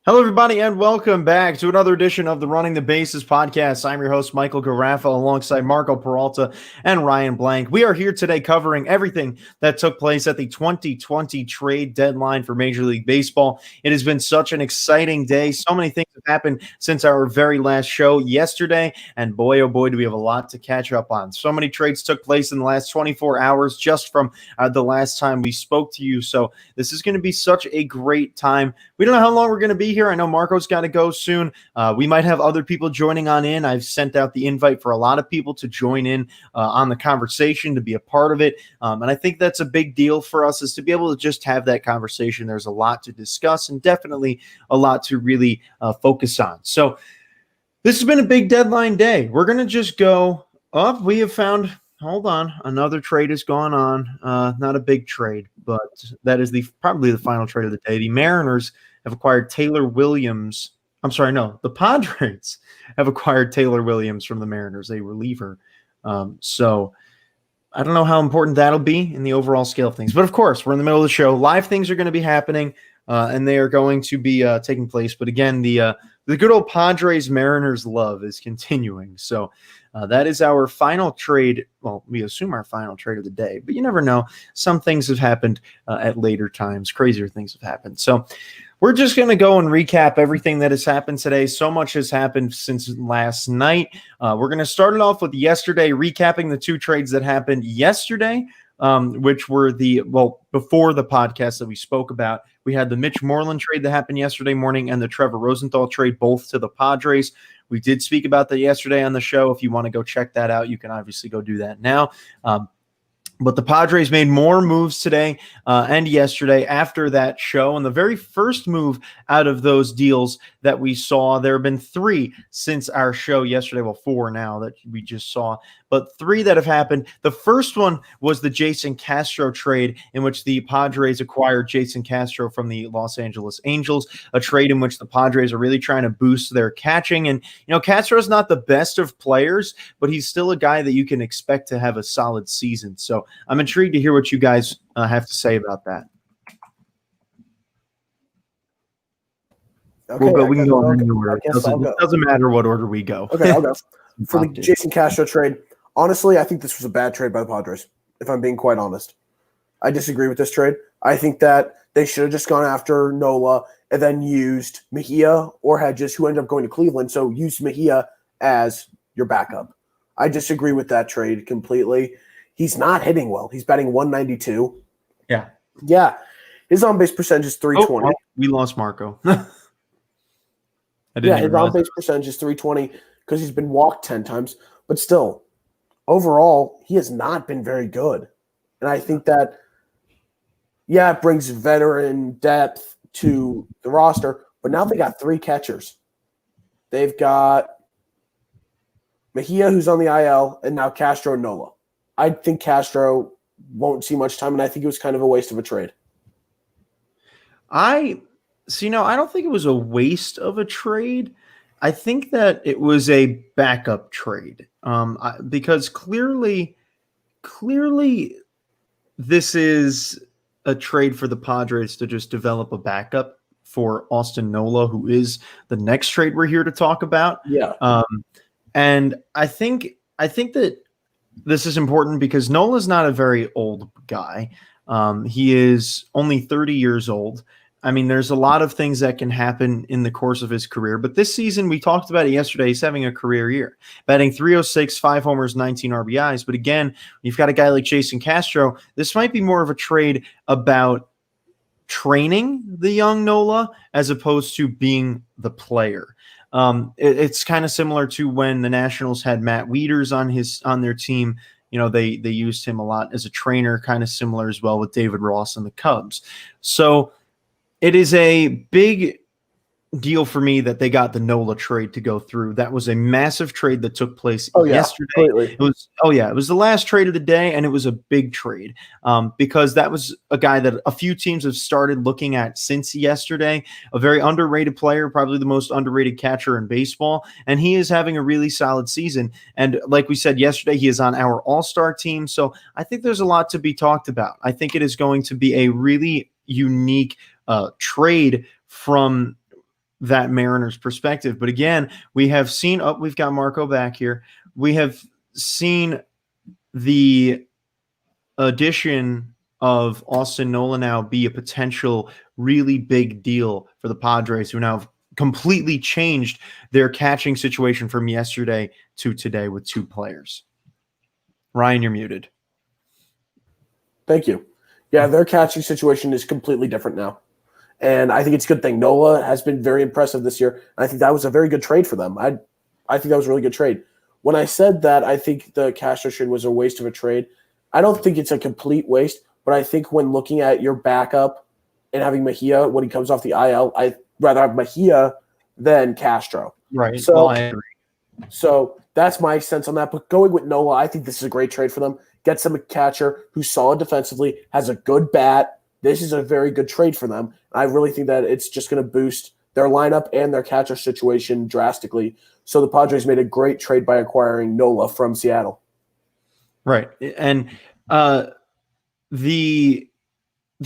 Hello, everybody, and welcome back to another edition of the Running the Bases podcast. I'm your host, Michael Garaffa, alongside Marco Peralta and Ryan Blank. We are here today covering everything that took place at the 2020 trade deadline for Major League Baseball. It has been such an exciting day. So many things have happened since our very last show yesterday, and boy, oh boy, do we have a lot to catch up on. So many trades took place in the last 24 hours just from the last time we spoke to you. So this is going to be such a great time. We don't know how long we're going to be here. I know Marco's got to go soon. We might have other people joining on in. I've sent out the invite for a lot of people to join in on the conversation, to be a part of it. And I think that's a big deal for us, is to be able to just have that conversation. There's a lot to discuss and definitely a lot to really focus on. So this has been a big deadline day. We're going to just go up. We have found, hold on, another trade has gone on. Not a big trade, but that is probably the final trade of the day. The Mariners have acquired Taylor Williams. I'm sorry, no, the Padres have acquired Taylor Williams from the Mariners, a reliever. So I don't know how important that'll be in the overall scale of things. But of course, we're in the middle of the show. Live things are going to be happening, and they are going to be taking place. But again, the good old Padres Mariners love is continuing. So that is our final trade. Well, we assume our final trade of the day, but you never know. Some things have happened at later times. Crazier things have happened. So we're just going to go and recap everything that has happened today. So much has happened since last night. We're going to start it off with yesterday, recapping the two trades that happened yesterday, which were before the podcast that we spoke about. We had the Mitch Moreland trade that happened yesterday morning and the Trevor Rosenthal trade, both to the Padres. We did speak about that yesterday on the show. If you want to go check that out, you can obviously go do that now. But the Padres made more moves today and yesterday after that show. And the very first move out of those deals that we saw, there have been three since our show yesterday. Well, four now that we just saw, but three that have happened. The first one was the Jason Castro trade, in which the Padres acquired Jason Castro from the Los Angeles Angels, a trade in which the Padres are really trying to boost their catching. And, Castro's not the best of players, but he's still a guy that you can expect to have a solid season. So I'm intrigued to hear what you guys have to say about that. Okay, we can go in any order. It doesn't matter what order we go. Okay, I'll go. For the Jason Castro trade, honestly, I think this was a bad trade by the Padres, if I'm being quite honest. I disagree with this trade. I think that they should have just gone after Nola and then used Mejia or Hedges, who ended up going to Cleveland, so use Mejia as your backup. I disagree with that trade completely. He's not hitting well. He's batting 192. Yeah. Yeah. His on-base percentage is 320. We lost Marco. His on-base percentage is 320 because he's been walked 10 times. But still, overall, he has not been very good. And I think that, it brings veteran depth to the roster. But now they got three catchers. They've got Mejia, who's on the IL, and now Castro and Nola. I think Castro won't see much time, and I think it was kind of a waste of a trade. I don't think it was a waste of a trade. I think that it was a backup trade because clearly this is a trade for the Padres to just develop a backup for Austin Nola, who is the next trade we're here to talk about. Yeah. And I think that this is important because Nola's not a very old guy. He is only 30 years old. I mean, there's a lot of things that can happen in the course of his career. But this season, we talked about it yesterday, he's having a career year. Batting .306, 5 homers, 19 RBIs. But again, you've got a guy like Jason Castro. This might be more of a trade about training the young Nola as opposed to being the player. It's kind of similar to when the Nationals had Matt Wieters on their team. They used him a lot as a trainer, kind of similar as well with David Ross and the Cubs. So it is a big deal for me that they got the Nola trade to go through. That was a massive trade that took place yesterday. Completely. It was the last trade of the day, and it was a big trade because that was a guy that a few teams have started looking at since yesterday. A very underrated player, probably the most underrated catcher in baseball, and he is having a really solid season. And like we said yesterday, he is on our all-star team, so I think there's a lot to be talked about. I think it is going to be a really unique trade from that Mariners perspective. But again, we have seen, we've got Marco back here. We have seen the addition of Austin Nola now be a potential really big deal for the Padres, who now have completely changed their catching situation from yesterday to today with 2 players. Ryan, you're muted. Thank you. Yeah, their catching situation is completely different now. And I think it's a good thing. Nola has been very impressive this year. I think that was a very good trade for them. I think that was a really good trade. When I said that I think the Castro trade was a waste of a trade, I don't think it's a complete waste, but I think when looking at your backup and having Mejia when he comes off the IL, I'd rather have Mejia than Castro. Right. So, well, I agree. So that's my sense on that. But going with Nola, I think this is a great trade for them. Gets them a catcher who's solid defensively, has a good bat. This is a very good trade for them. I really think that it's just going to boost their lineup and their catcher situation drastically. So the Padres made a great trade by acquiring Nola from Seattle. Right. And the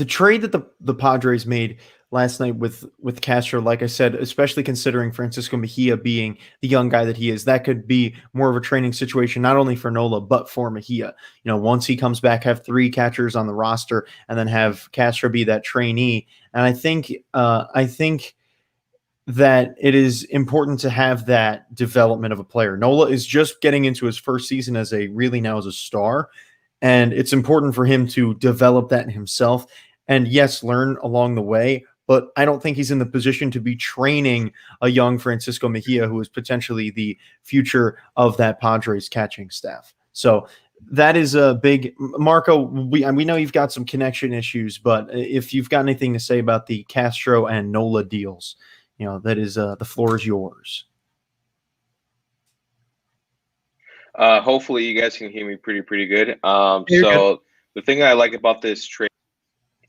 trade that the Padres made last night with Castro, like I said, especially considering Francisco Mejia being the young guy that he is, that could be more of a training situation, not only for Nola, but for Mejia. You know, once he comes back, have 3 catchers on the roster and then have Castro be that trainee. And I think that it is important to have that development of a player. Nola is just getting into his first season as a star. And it's important for him to develop that in himself and yes, learn along the way. But I don't think he's in the position to be training a young Francisco Mejia, who is potentially the future of that Padres catching staff. So that is a big Marco. We know you've got some connection issues, but if you've got anything to say about the Castro and Nola deals, you know, that is the floor is yours. Hopefully you guys can hear me pretty good. So the thing I like about this trade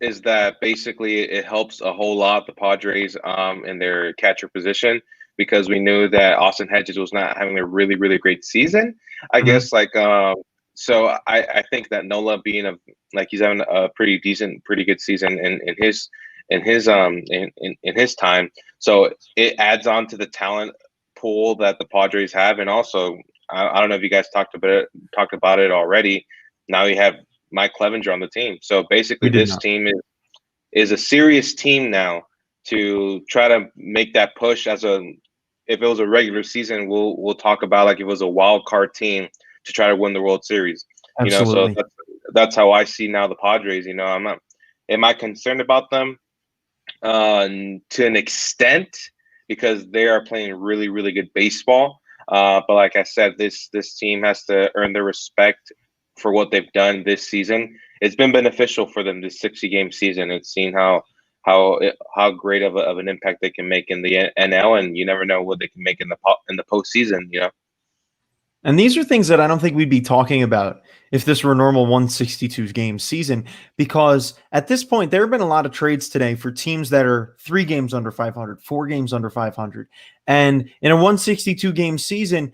is that basically it helps a whole lot the Padres in their catcher position, because we knew that Austin Hedges was not having a really great season. I guess so I think that Nola being he's having a pretty good season in his time. So it adds on to the talent pool that the Padres have, and also I don't know if you guys talked about it already. Now you have Mike Clevenger on the team. So basically this team is a serious team now to try to make that push if it was a regular season, we'll talk about like if it was a wild card team to try to win the World Series. Absolutely. You know, so that's how I see now the Padres. You know, am I concerned about them? To an extent, because they are playing really good baseball. But like I said, this team has to earn their respect for what they've done this season. It's been beneficial for them this 60-game season. It's seen how great of an impact they can make in the NL, and you never know what they can make in the postseason. You know. And these are things that I don't think we'd be talking about if this were a normal 162-game season, because at this point, there have been a lot of trades today for teams that are 3 games under 500, 4 games under 500. And in a 162-game season,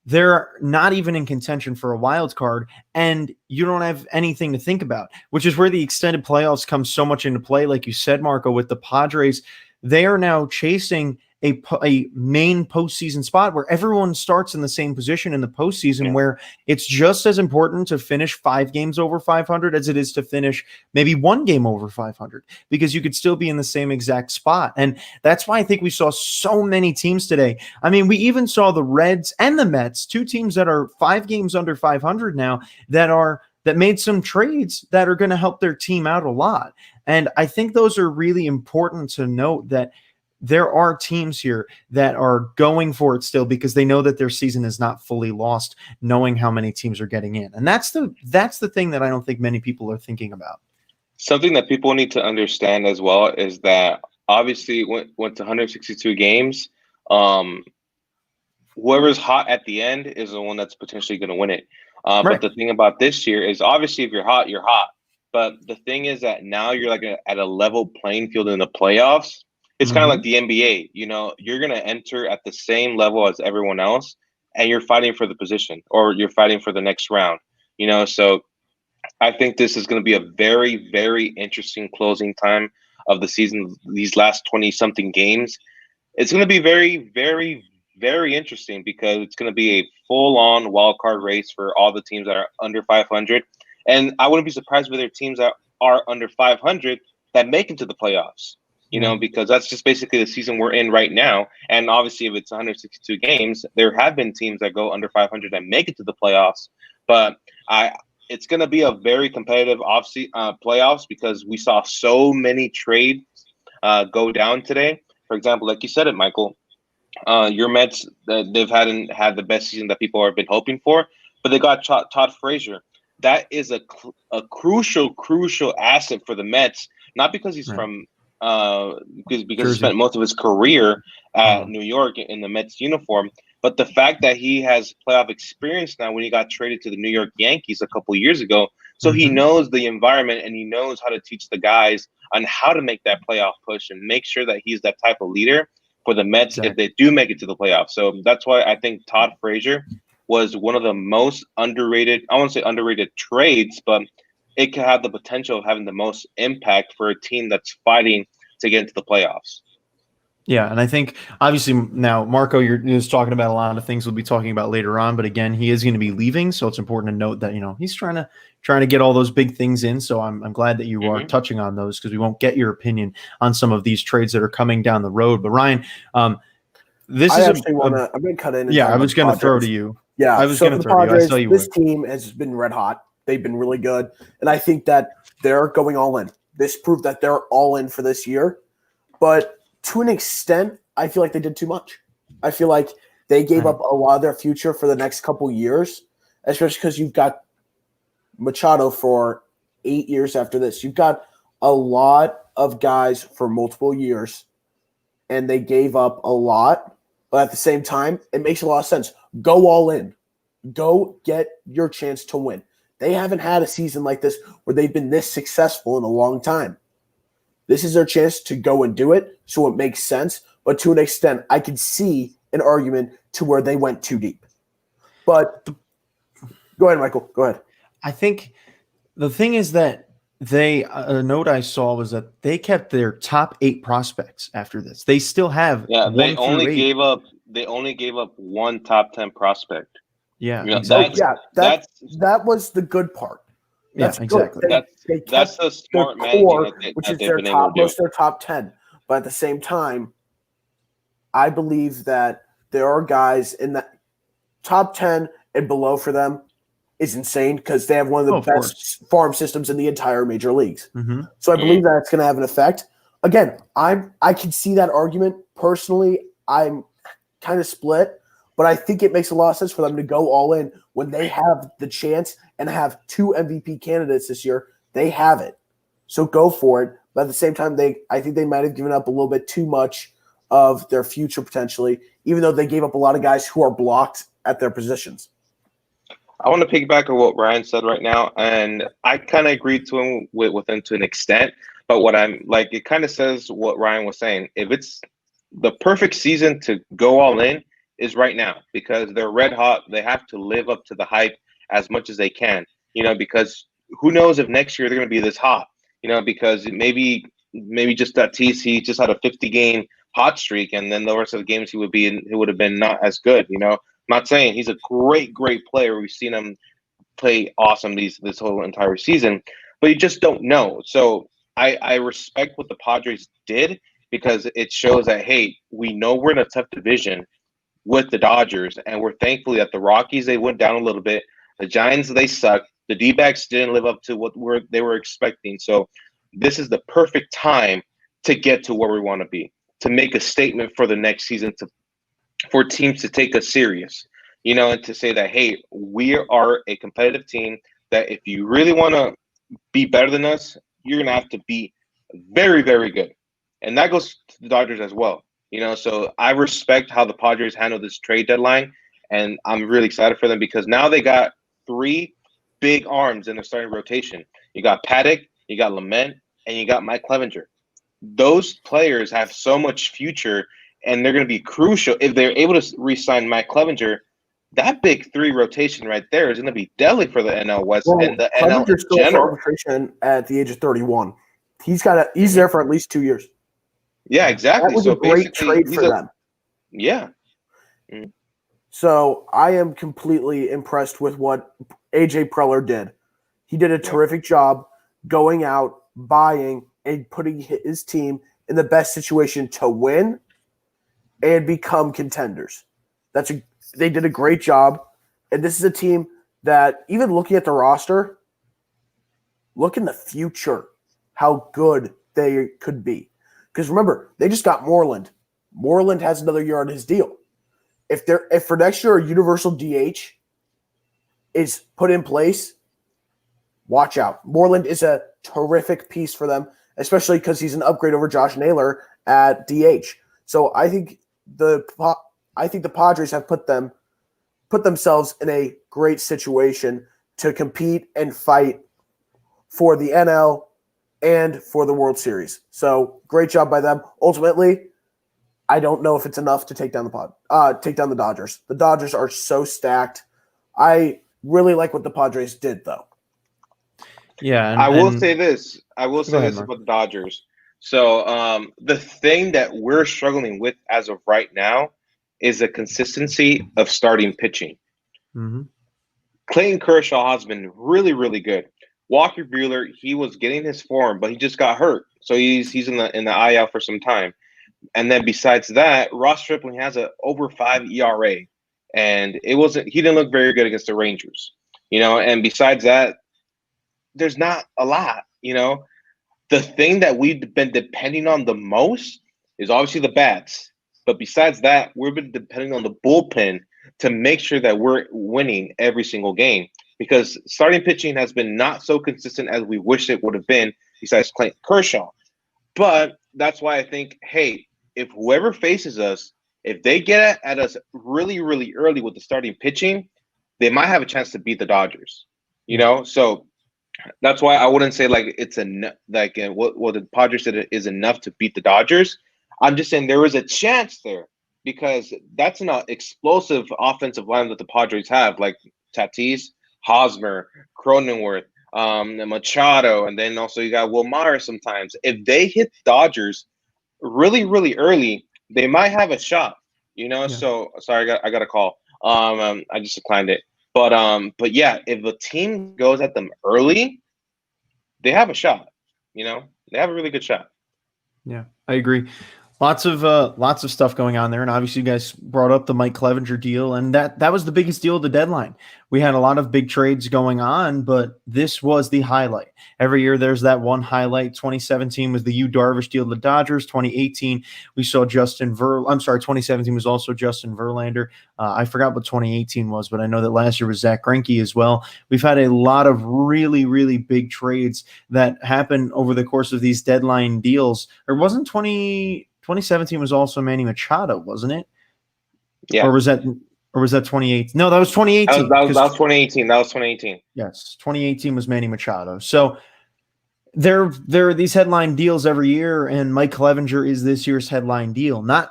they're not even in contention for a wild card, and you don't have anything to think about, which is where the extended playoffs come so much into play. Like you said, Marco, with the Padres, they are now chasing a main postseason spot where everyone starts in the same position in the postseason, where it's just as important to finish 5 games over 500 as it is to finish maybe 1 game over 500, because you could still be in the same exact spot. And that's why I think we saw so many teams today. I mean, we even saw the Reds and the Mets, 2 teams that are 5 games under 500 now, that made some trades that are going to help their team out a lot. And I think those are really important to note, that there are teams here that are going for it still because they know that their season is not fully lost, knowing how many teams are getting in. And that's the thing that I don't think many people are thinking about. Something that people need to understand as well is that obviously went to 162 games. Whoever's hot at the end is the one that's potentially going to win it. Right. But the thing about this year is obviously if you're hot, you're hot. But the thing is that now you're like at a level playing field in the playoffs. It's kind of like the NBA. You know, you're going to enter at the same level as everyone else, and you're fighting for the position, or you're fighting for the next round. You know, so I think this is going to be a very interesting closing time of the season. These last 20-something games, It's going to be very, very, very interesting because it's going to be a full-on wild card race for all the teams that are under 500, and I wouldn't be surprised if there are teams that are under 500 that make it to the playoffs. Because that's just basically the season we're in right now. And obviously, if it's 162 games, there have been teams that go under 500 and make it to the playoffs. But it's going to be a very competitive playoffs because we saw so many trades go down today. For example, like you said it, Michael, your Mets, they've hadn't had the best season that people have been hoping for, but they got Todd Frazier. That is a crucial asset for the Mets, not because he's from because he spent most of his career at New York in the Mets uniform, but the fact that he has playoff experience now when he got traded to the New York Yankees a couple years ago. So he knows the environment and he knows how to teach the guys on how to make that playoff push and make sure that he's that type of leader for the Mets if they do make it to the playoffs. So that's why I think Todd Frazier was one of the most underrated, I won't say underrated trades, but it could have the potential of having the most impact for a team that's fighting to get into the playoffs. Yeah, and I think obviously now Marco, you're just talking about a lot of things we'll be talking about later on, but again, he is going to be leaving, so it's important to note that he's trying to get all those big things in. So I'm glad that you are touching on those because we won't get your opinion on some of these trades that are coming down the road. But Ryan, I'm going to cut in. I was going to throw to you. Yeah, I was going to throw to you. I saw you. This team has been red hot. They've been really good, and I think that they're going all in. This proved that they're all in for this year, but to an extent, I feel like they did too much. I feel like they gave up a lot of their future for the next couple years, especially because you've got Machado for 8 years after this. You've got a lot of guys for multiple years, and they gave up a lot. But at the same time, it makes a lot of sense. Go all in. Go get your chance to win. They haven't had a season like this where they've been this successful in a long time. This is their chance to go and do it, so it makes sense. But to an extent, I can see an argument to where they went too deep. But go ahead, Michael. Go ahead. I think the thing is that a note I saw was that they kept their top 8 prospects after this. They still have they only gave up one top 10 prospect. Yeah, exactly. That was the good part. That's exactly. That's the smart managing which is their top 10. But at the same time, I believe that there are guys in that top 10 and below for them is insane because they have one of the best farm systems in the entire major leagues. So I believe that it's going to have an effect. Again, I can see that argument. Personally, I'm kind of split, but I think it makes a lot of sense for them to go all in when they have the chance and have 2 MVP candidates this year. They have it. So go for it. But at the same time, I think they might have given up a little bit too much of their future potentially, even though they gave up a lot of guys who are blocked at their positions. I want to piggyback on what Ryan said right now, and I kind of agree to him with him to an extent. But what I'm like, it kind of says what Ryan was saying. If it's the perfect season to go all in is right now because they're red hot. They have to live up to the hype as much as they can, because who knows if next year they're going to be this hot, because maybe just Tatis, he just had a 50-game hot streak, and then the rest of the games he would have been not as good, I'm not saying he's a great player. We've seen him play awesome this whole entire season, but you just don't know. So I respect what the Padres did because it shows that, hey, we know we're in a tough division with the Dodgers, and we're thankfully that the Rockies, they went down a little bit. The Giants, they sucked. The D-backs didn't live up to what they were expecting. So this is the perfect time to get to where we want to be, to make a statement for the next season, for teams to take us serious, and to say that, hey, we are a competitive team that if you really want to be better than us, you're going to have to be very, very good. And that goes to the Dodgers as well. So I respect how the Padres handle this trade deadline, and I'm really excited for them because now they got 3 big arms in their starting rotation. You got Paddock, you got Lement, and you got Mike Clevinger. Those players have so much future, and they're going to be crucial. If they're able to re-sign Mike Clevinger, that big 3 rotation right there is going to be deadly for the NL West and the NL in general. Arbitration at the age of 31. He's there for at least 2 years. Yeah, exactly. That was So a great basically, trade for them. Yeah. So I am completely impressed with what AJ Preller did. He did a terrific job going out, buying, and putting his team in the best situation to win and become contenders. They did a great job. And this is a team that, even looking at the roster, look in the future how good they could be. Because remember, they just got Moreland. Moreland has another year on his deal. If for next year a universal DH is put in place, watch out. Moreland is a terrific piece for them, especially because he's an upgrade over Josh Naylor at DH. So I think the Padres have put themselves in a great situation to compete and fight for the NL and for the World Series. So great job by them. Ultimately, I don't know if it's enough to take down the Dodgers. The Dodgers are so stacked. I really like what the Padres did, though. Yeah, I will say this. I will say this Mark. about the Dodgers. So the thing that we're struggling with as of right now is the consistency of starting pitching. Mm-hmm. Clayton Kershaw has been really, really good. Walker Buehler, he was getting his form, but he just got hurt, so he's in the IL for some time. And then besides that, Ross Stripling has a over 5 ERA, and he didn't look very good against the Rangers, And besides that, there's not a lot, The thing that we've been depending on the most is obviously the bats, but besides that, we've been depending on the bullpen to make sure that we're winning every single game, because starting pitching has been not so consistent as we wish it would have been. Besides Clayton Kershaw, but that's why I think, hey, if whoever faces us, if they get at us really, really early with the starting pitching, they might have a chance to beat the Dodgers. So that's why I wouldn't say like it's what the Padres said is enough to beat the Dodgers. I'm just saying there is a chance there, because that's an explosive offensive line that the Padres have, like Tatis, Hosmer, Cronenworth, Machado, and then also you got Wilmar sometimes. If they hit Dodgers really, really early, they might have a shot. So sorry, I got a call. I just declined it. But yeah, if a team goes at them early, they have a shot. They have a really good shot. Yeah, I agree. Lots of stuff going on there, and obviously you guys brought up the Mike Clevenger deal, and that was the biggest deal of the deadline. We had a lot of big trades going on, but this was the highlight. Every year there's that one highlight. 2017 was the Yu Darvish deal to the Dodgers. 2018 we saw 2017 was also Justin Verlander. I forgot what 2018 was, but I know that last year was Zach Greinke as well. We've had a lot of really, really big trades that happened over the course of these deadline deals. Or wasn't 2017 was also Manny Machado, wasn't it? Yeah. Or was that 2018? No, that was 2018. That was 2018. That was 2018. Yes, 2018 was Manny Machado. So there are these headline deals every year, and Mike Clevenger is this year's headline deal. Not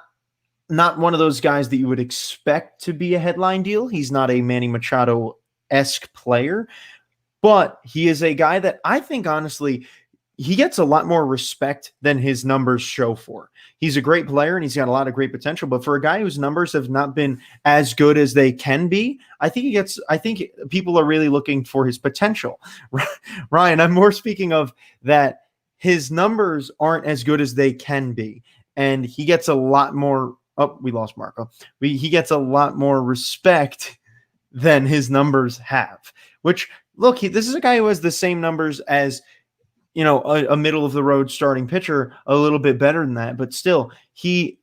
one of those guys that you would expect to be a headline deal. He's not a Manny Machado-esque player, but he is a guy that I think, honestly, he gets a lot more respect than his numbers show for. He's a great player and he's got a lot of great potential, but for a guy whose numbers have not been as good as they can be, I think people are really looking for his potential. Ryan, I'm more speaking of that his numbers aren't as good as they can be, and he gets a lot more. Oh, we lost Marco. He gets a lot more respect than his numbers have, which, look, this is a guy who has the same numbers as a middle of the road starting pitcher, a little bit better than that, but still he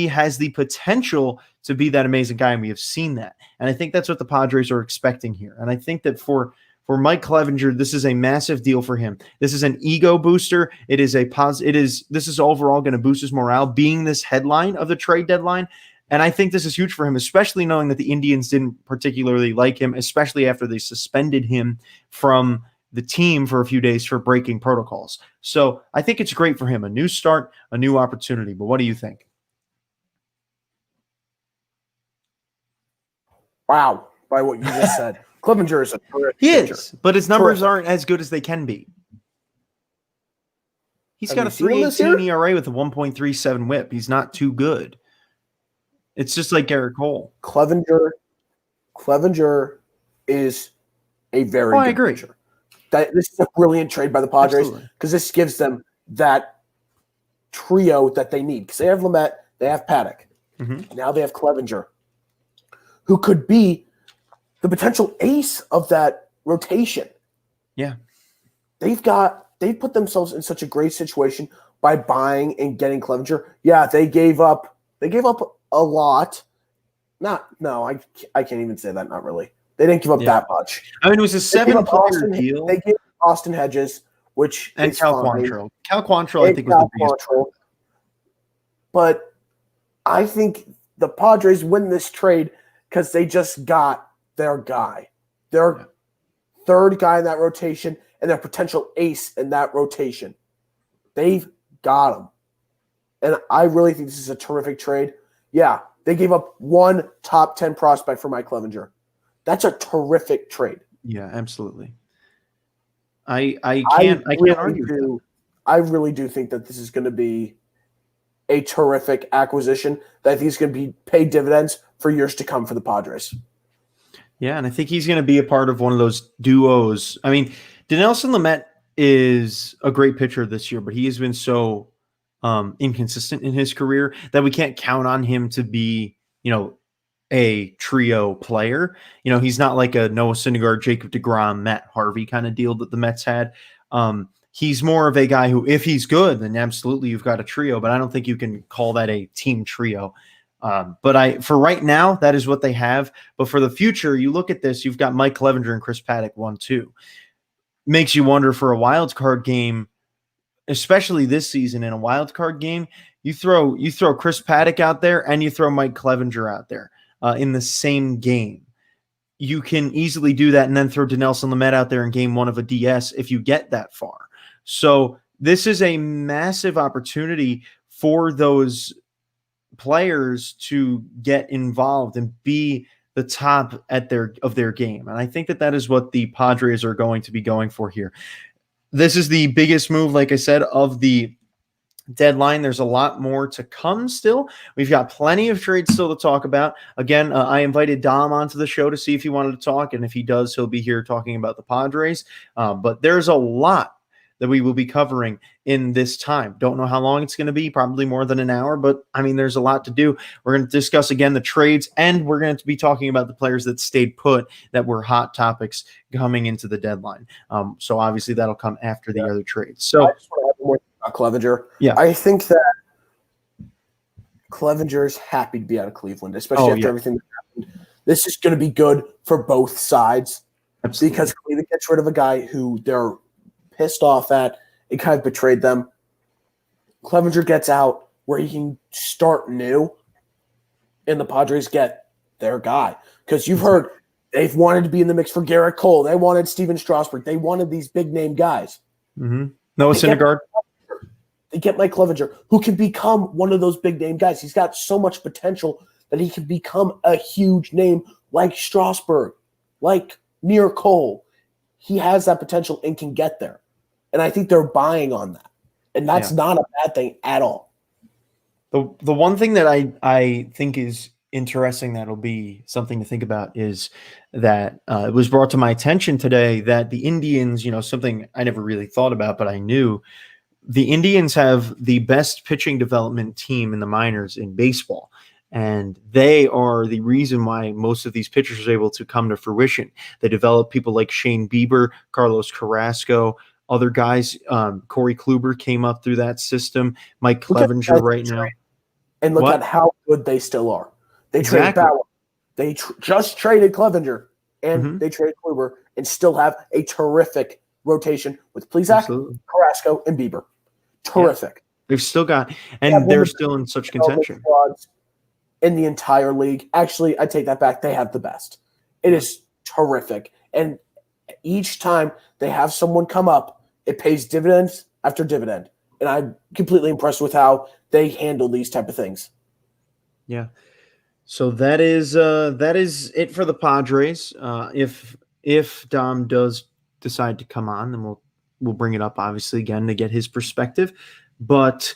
has the potential to be that amazing guy, and we have seen that. And I think that's what the Padres are expecting here. And I think that for Mike Clevenger, this is a massive deal for him. This is an ego booster. This is overall going to boost his morale, being this headline of the trade deadline. And I think this is huge for him, especially knowing that the Indians didn't particularly like him, especially after they suspended him from the team for a few days for breaking protocols. So I think it's great for him. A new start, a new opportunity. But what do you think? Wow, by what you just said. Clevenger is a terrific pitcher. But his numbers aren't as good as they can be. He's Have got you a seen him this year? 3.18 ERA with a 1.37 WHIP. He's not too good. It's just like Garrett Cole. Clevenger is a very Oh, I good agree. pitcher. This is a brilliant trade by the Padres because this gives them that trio that they need. Because they have Lamet, they have Paddock. Mm-hmm. Now they have Clevenger, who could be the potential ace of that rotation. Yeah. They've put themselves in such a great situation by buying and getting Clevenger. Yeah, they gave up a lot. I can't even say that. Not really. They didn't give up that much. I mean, it was a 7-player deal. They gave Austin Hedges, which and is Cal fine. Quantrill. Cal Quantrill, I think, was the biggest. But I think the Padres win this trade because they just got their guy, their third guy in that rotation, and their potential ace in that rotation. They've got him. And I really think this is a terrific trade. Yeah, they gave up one top 10 prospect for Mike Clevenger. That's a terrific trade. Yeah, absolutely. I can't argue with that. I really do think that this is going to be a terrific acquisition that I think is going to be paid dividends for years to come for the Padres. Yeah, and I think he's going to be a part of one of those duos. I mean, Dinelson Lamet is a great pitcher this year, but he has been so inconsistent in his career that we can't count on him to be, a trio player. He's not like a Noah Syndergaard, Jacob deGrom, Matt Harvey kind of deal that the Mets had. He's more of a guy who, if he's good, then absolutely you've got a trio, but I don't think you can call that a team trio. But for right now, that is what they have. But for the future, you look at this, you've got Mike Clevenger and Chris Paddock 1-2. Makes you wonder for a wild card game, especially this season in a wild card game, you throw Chris Paddock out there and you throw Mike Clevenger out there in the same game. You can easily do that and then throw Dinelson Lamet out there in game one of a DS if you get that far. So this is a massive opportunity for those players to get involved and be the top of their game. And I think that is what the Padres are going to be going for here. This is the biggest move, like I said, of the deadline. There's a lot more to come still. We've got plenty of trades still to talk about. Again, I invited Dom onto the show to see if he wanted to talk, and if he does, he'll be here talking about the Padres. But there's a lot that we will be covering in this time. Don't know how long it's going to be, probably more than an hour, but I mean, there's a lot to do. We're going to discuss again the trades, and we're going to be talking about the players that stayed put that were hot topics coming into the deadline. So obviously that'll come after the other trades. So I just want to have more about Clevenger. Yeah. I think that Clevenger is happy to be out of Cleveland, especially after everything that happened. This is going to be good for both sides. Absolutely. Because Cleveland gets rid of a guy who they're pissed off at. It kind of betrayed them. Clevenger gets out where he can start new, and the Padres get their guy. Because you've heard they've wanted to be in the mix for Garrett Cole. They wanted Steven Strasburg. They wanted these big-name guys. Mm-hmm. Noah Syndergaard. They get Mike Clevenger, who can become one of those big-name guys. He's got so much potential that he can become a huge name like Strasburg, like near Cole. He has that potential and can get there. And I think they're buying on that. And that's not a bad thing at all. The one thing that I think is interesting that'll be something to think about is that it was brought to my attention today that the Indians, something I never really thought about, but I knew the Indians have the best pitching development team in the minors in baseball. And they are the reason why most of these pitchers are able to come to fruition. They develop people like Shane Bieber, Carlos Carrasco, other guys. Corey Kluber came up through that system. Mike Clevenger right now. And look at how good they still are. They traded Bauer. They just traded Clevenger, and they traded Kluber, and still have a terrific rotation with Plesac, Carrasco, and Bieber. Terrific. Yeah. They've still got, and they're still in such contention. In the entire league. Actually, I take that back. They have the best. It is terrific. And each time they have someone come up, it pays dividends after dividend. And I'm completely impressed with how they handle these type of things. Yeah. So that is it for the Padres. If Dom does decide to come on, then we'll we'll bring it up obviously again to get his perspective, but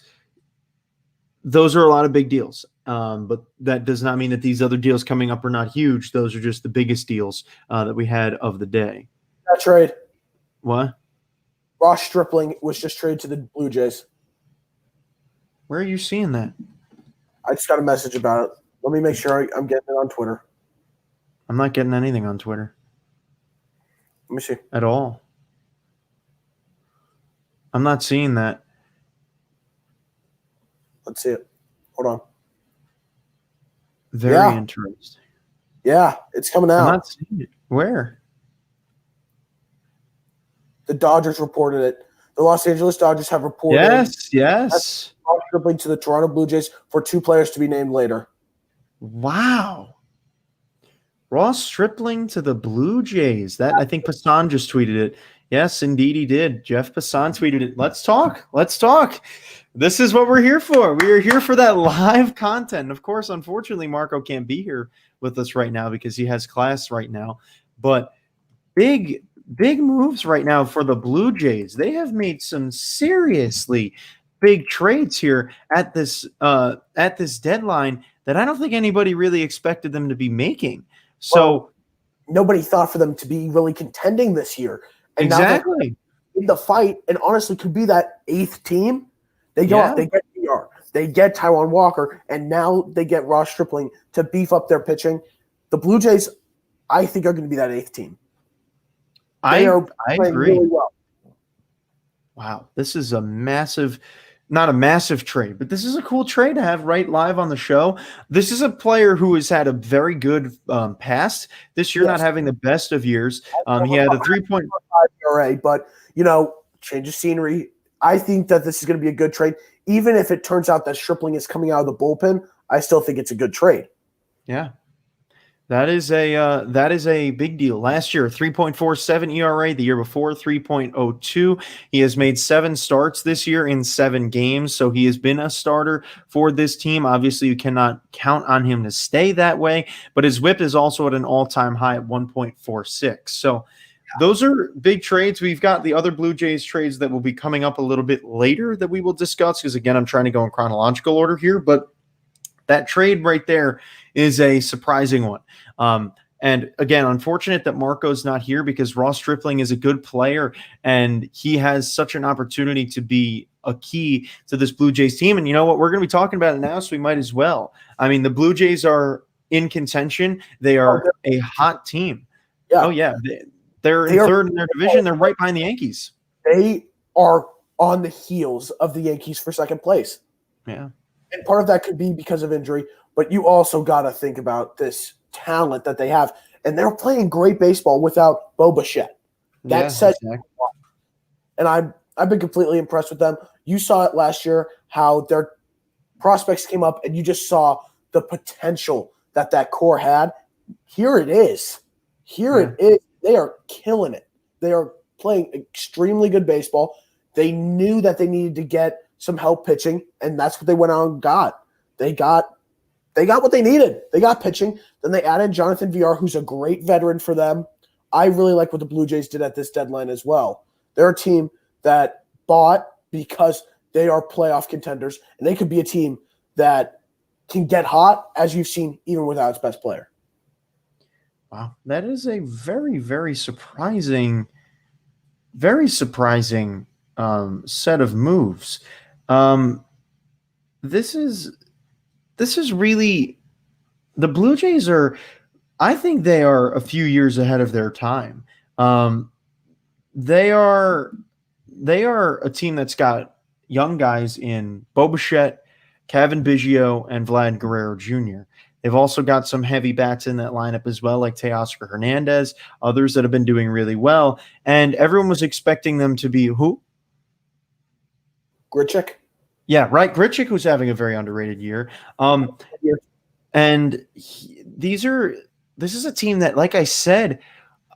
those are a lot of big deals. But that does not mean that these other deals coming up are not huge. Those are just the biggest deals that we had of the day. That trade. What? Ross Stripling was just traded to the Blue Jays. Where are you seeing that? I just got a message about it. Let me make sure I'm getting it on Twitter. I'm not getting anything on Twitter. Let me see. At all. I'm not seeing that. Let's see it. Hold on. Very interesting. Yeah, it's coming out. I'm not seeing it. Where? The Dodgers reported it. The Los Angeles Dodgers have reported Yes. Stripling to the Toronto Blue Jays for 2 players to be named later. Wow. Ross Stripling to the Blue Jays. That I think Passan just tweeted it. Yes, indeed he did. Jeff Passan tweeted it. Let's talk. This is what we're here for. We are here for that live content. Of course, unfortunately, Marco can't be here with us right now because he has class right now. But big moves right now for the Blue Jays. They have made some seriously big trades here at this deadline that I don't think anybody really expected them to be making. So nobody thought for them to be really contending this year. And exactly. Now in the fight, and honestly could be that 8th team. They go out, they get PR, they get Taijuan Walker, and now they get Ross Stripling to beef up their pitching. The Blue Jays, I think, are going to be that 8th team. I agree. Really well. Wow, this is not a massive trade, but this is a cool trade to have right live on the show. This is a player who has had a very good past this year, not having the best of years. He had a 3.5 ERA, but change of scenery. I think that this is going to be a good trade. Even if it turns out that Stripling is coming out of the bullpen, I still think it's a good trade. Yeah. That is a big deal. Last year, 3.47 ERA. The year before, 3.02. He has made 7 starts this year in 7 games, so he has been a starter for this team. Obviously, you cannot count on him to stay that way, but his WHIP is also at an all-time high at 1.46. So those are big trades. We've got the other Blue Jays trades that will be coming up a little bit later that we will discuss because, again, I'm trying to go in chronological order here, but that trade right there is a surprising one. And again, unfortunate that Marco's not here because Ross Stripling is a good player and he has such an opportunity to be a key to this Blue Jays team. And you know what? We're going to be talking about it now, so we might as well. I mean, the Blue Jays are in contention. They are a hot team. Yeah. Oh, yeah. They're in third in their division. They're right behind the Yankees. They are on the heels of the Yankees for second place. Yeah. And part of that could be because of injury, but you also got to think about this talent that they have. And they're playing great baseball without Bo Bichette. That says exactly. And I've been completely impressed with them. You saw it last year, how their prospects came up, and you just saw the potential that core had. Here it is. It is. They are killing it. They are playing extremely good baseball. They knew that they needed to get some help pitching, and that's what they went out and got. They got what they needed. They got pitching. Then they added Jonathan VR, who's a great veteran for them. I really like what the Blue Jays did at this deadline as well. They're a team that bought because they are playoff contenders, and they could be a team that can get hot, as you've seen, even without its best player. Wow, that is a very, very surprising set of moves. This is really the Blue Jays are. I think they are a few years ahead of their time. They are a team that's got young guys in Bo Bichette, Kevin Biggio, and Vlad Guerrero Jr. They've also got some heavy bats in that lineup as well, like Teoscar Hernandez, others that have been doing really well. And everyone was expecting them to be who? Grichuk. Yeah, right. Grichuk, who's having a very underrated year. And this is a team that, like I said,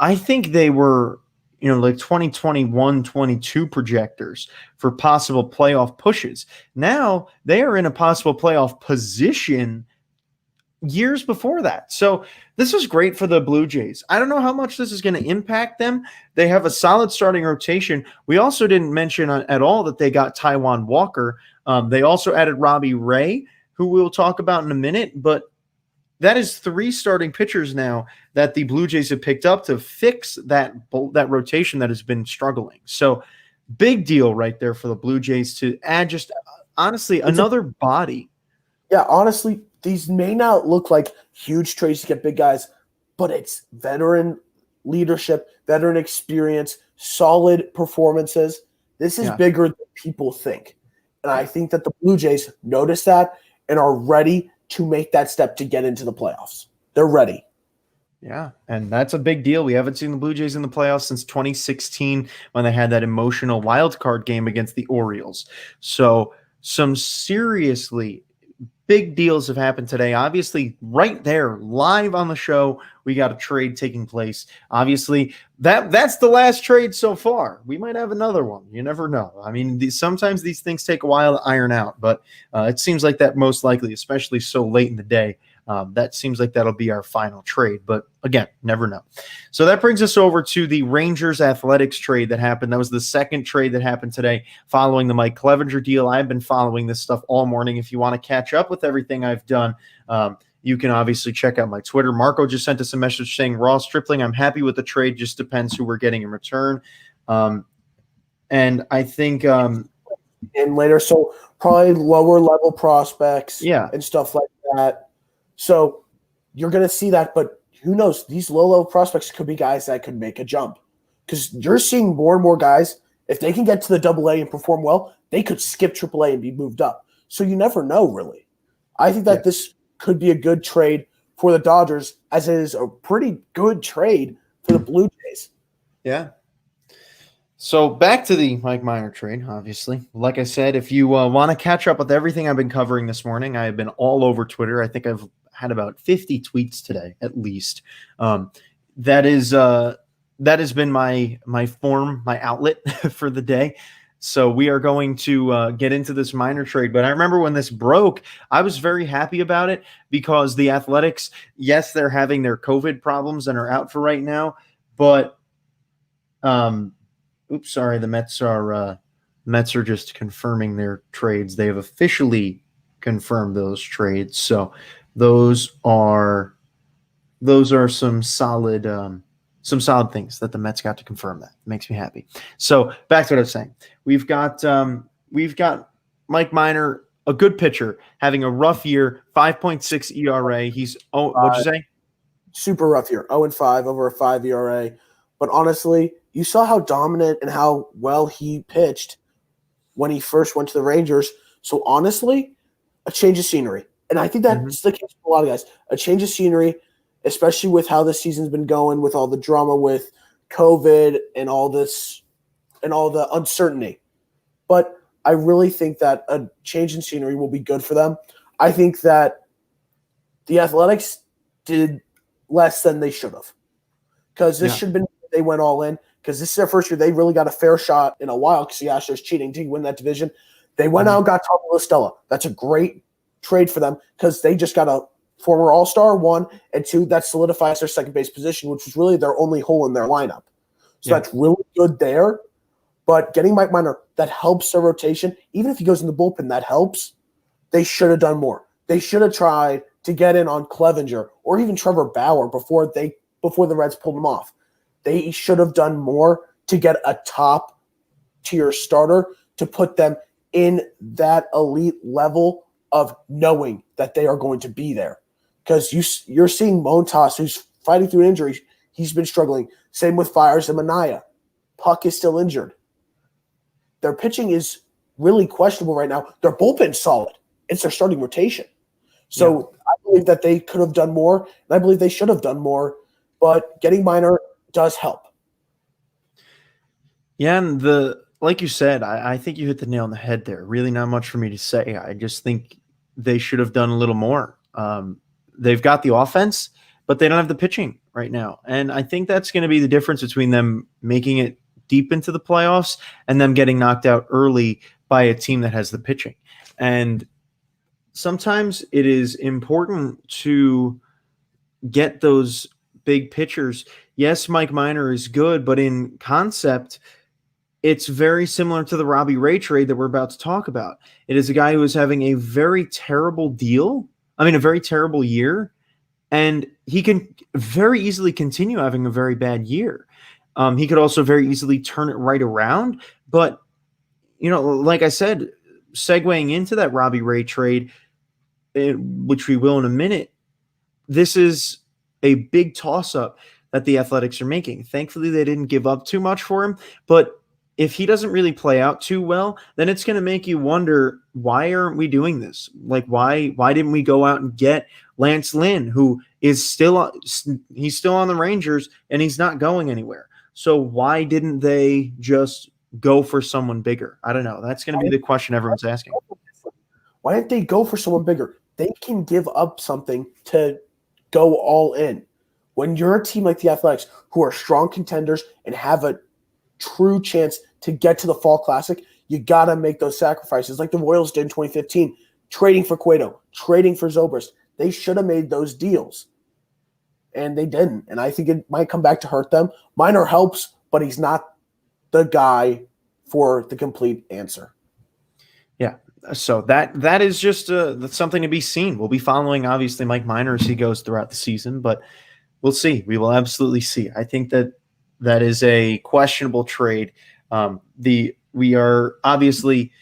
I think they were, like 2021, 22 projectors for possible playoff pushes. Now they are in a possible playoff position years before that. So this is great for the Blue Jays. I don't know how much this is going to impact them. They have a solid starting rotation. We also didn't mention at all that they got Taijuan Walker. They also added Robbie Ray, who we'll talk about in a minute, but that is 3 starting pitchers now that the Blue Jays have picked up to fix that rotation that has been struggling. So big deal right there for the Blue Jays to add just honestly another body. Yeah, honestly, these may not look like huge trades to get big guys, but it's veteran leadership, veteran experience, solid performances. This is bigger than people think. And I think that the Blue Jays notice that and are ready to make that step to get into the playoffs. They're ready. Yeah, and that's a big deal. We haven't seen the Blue Jays in the playoffs since 2016 when they had that emotional wild card game against the Orioles. So some seriously big deals have happened today. Obviously, right there, live on the show, we got a trade taking place. Obviously, that's the last trade so far. We might have another one. You never know. I mean, sometimes these things take a while to iron out, but it seems like that most likely, especially so late in the day, that seems like that'll be our final trade. But again, never know. So that brings us over to the Rangers Athletics trade that happened. That was the second trade that happened today following the Mike Clevenger deal. I've been following this stuff all morning. If you want to catch up with everything I've done, you can obviously check out my Twitter. Marco just sent us a message saying, Raw Stripling, I'm happy with the trade. Just depends who we're getting in return. And I think and later, so probably lower level prospects and stuff like that. So you're going to see that, but who knows? These low-level prospects could be guys that could make a jump because you're seeing more and more guys, if they can get to the AA and perform well, they could skip AAA and be moved up. So you never know, really. I think that this could be a good trade for the Dodgers, as it is a pretty good trade for the Blue Jays. Yeah. So back to the Mike Minor trade, obviously. Like I said, if you want to catch up with everything I've been covering this morning, I have been all over Twitter. I think I've had about 50 tweets today, at least. That has been my form, my outlet for the day. So we are going to get into this Minor trade. But I remember when this broke, I was very happy about it because the Athletics, yes, they're having their COVID problems and are out for right now. But oops, sorry, the Mets are just confirming their trades. They have officially confirmed those trades. So those are some solid things that the Mets got to confirm. That makes me happy. So back to what I was saying. We've got Mike Minor, a good pitcher, having a rough year, 5.6 ERA. He's what'd you say? Super rough year, 0-5 over a 5 ERA. But honestly, you saw how dominant and how well he pitched when he first went to the Rangers. So honestly, a change of scenery. And I think that's the case for a lot of guys. A change of scenery, especially with how the season's been going, with all the drama with COVID and all this and all the uncertainty. But I really think that a change in scenery will be good for them. I think that the Athletics did less than they should have. Because this should have been they went all in. Because this is their first year. They really got a fair shot in a while because the Astros cheating to win that division. They went out and got Tommy La Stella. That's a great trade for them because they just got a former All-Star, 1, and 2, that solidifies their second base position, which was really their only hole in their lineup. So that's really good there. But getting Mike Minor, that helps their rotation. Even if he goes in the bullpen, that helps. They should have done more. They should have tried to get in on Clevenger or even Trevor Bauer before the Reds pulled him off. They should have done more to get a top-tier starter to put them in that elite level of knowing that they are going to be there. Because you're seeing Montas, who's fighting through an injury. He's been struggling. Same with Fires and Manaea. Puck is still injured. Their pitching is really questionable right now. Their bullpen's solid. It's their starting rotation. So I believe that they could have done more, and I believe they should have done more. But getting Minor does help. Yeah, and like you said, I think you hit the nail on the head there. Really not much for me to say. I just think they should have done a little more. They've got the offense, but they don't have the pitching right now. And I think that's going to be the difference between them making it deep into the playoffs and them getting knocked out early by a team that has the pitching. And sometimes it is important to get those big pitchers. Yes, Mike Minor is good, but in concept, it's very similar to the Robbie Ray trade that we're about to talk about. It is a guy who is having a very terrible a very terrible year, and he can very easily continue having a very bad year. He could also very easily turn it right around. But, like I said, segueing into that Robbie Ray trade, which we will in a minute, this is a big toss-up that the Athletics are making. Thankfully, they didn't give up too much for him, but if he doesn't really play out too well, then it's going to make you wonder, why aren't we doing this? Like, why didn't we go out and get Lance Lynn, who is still on the Rangers and he's not going anywhere? So why didn't they just go for someone bigger? I don't know. That's going to be the question everyone's asking. Why didn't they go for someone bigger? They can give up something to go all in. When you're a team like the Athletics, who are strong contenders and have a true chance to get to the Fall Classic, you got to make those sacrifices like the Royals did in 2015, trading for Cueto, trading for Zobrist. They should have made those deals, and they didn't. And I think it might come back to hurt them. Minor helps, but he's not the guy for the complete answer. Yeah. So that is just that's something to be seen. We'll be following, obviously, Mike Minor as he goes throughout the season, but we'll see. We will absolutely see. I think that is a questionable trade. We are obviously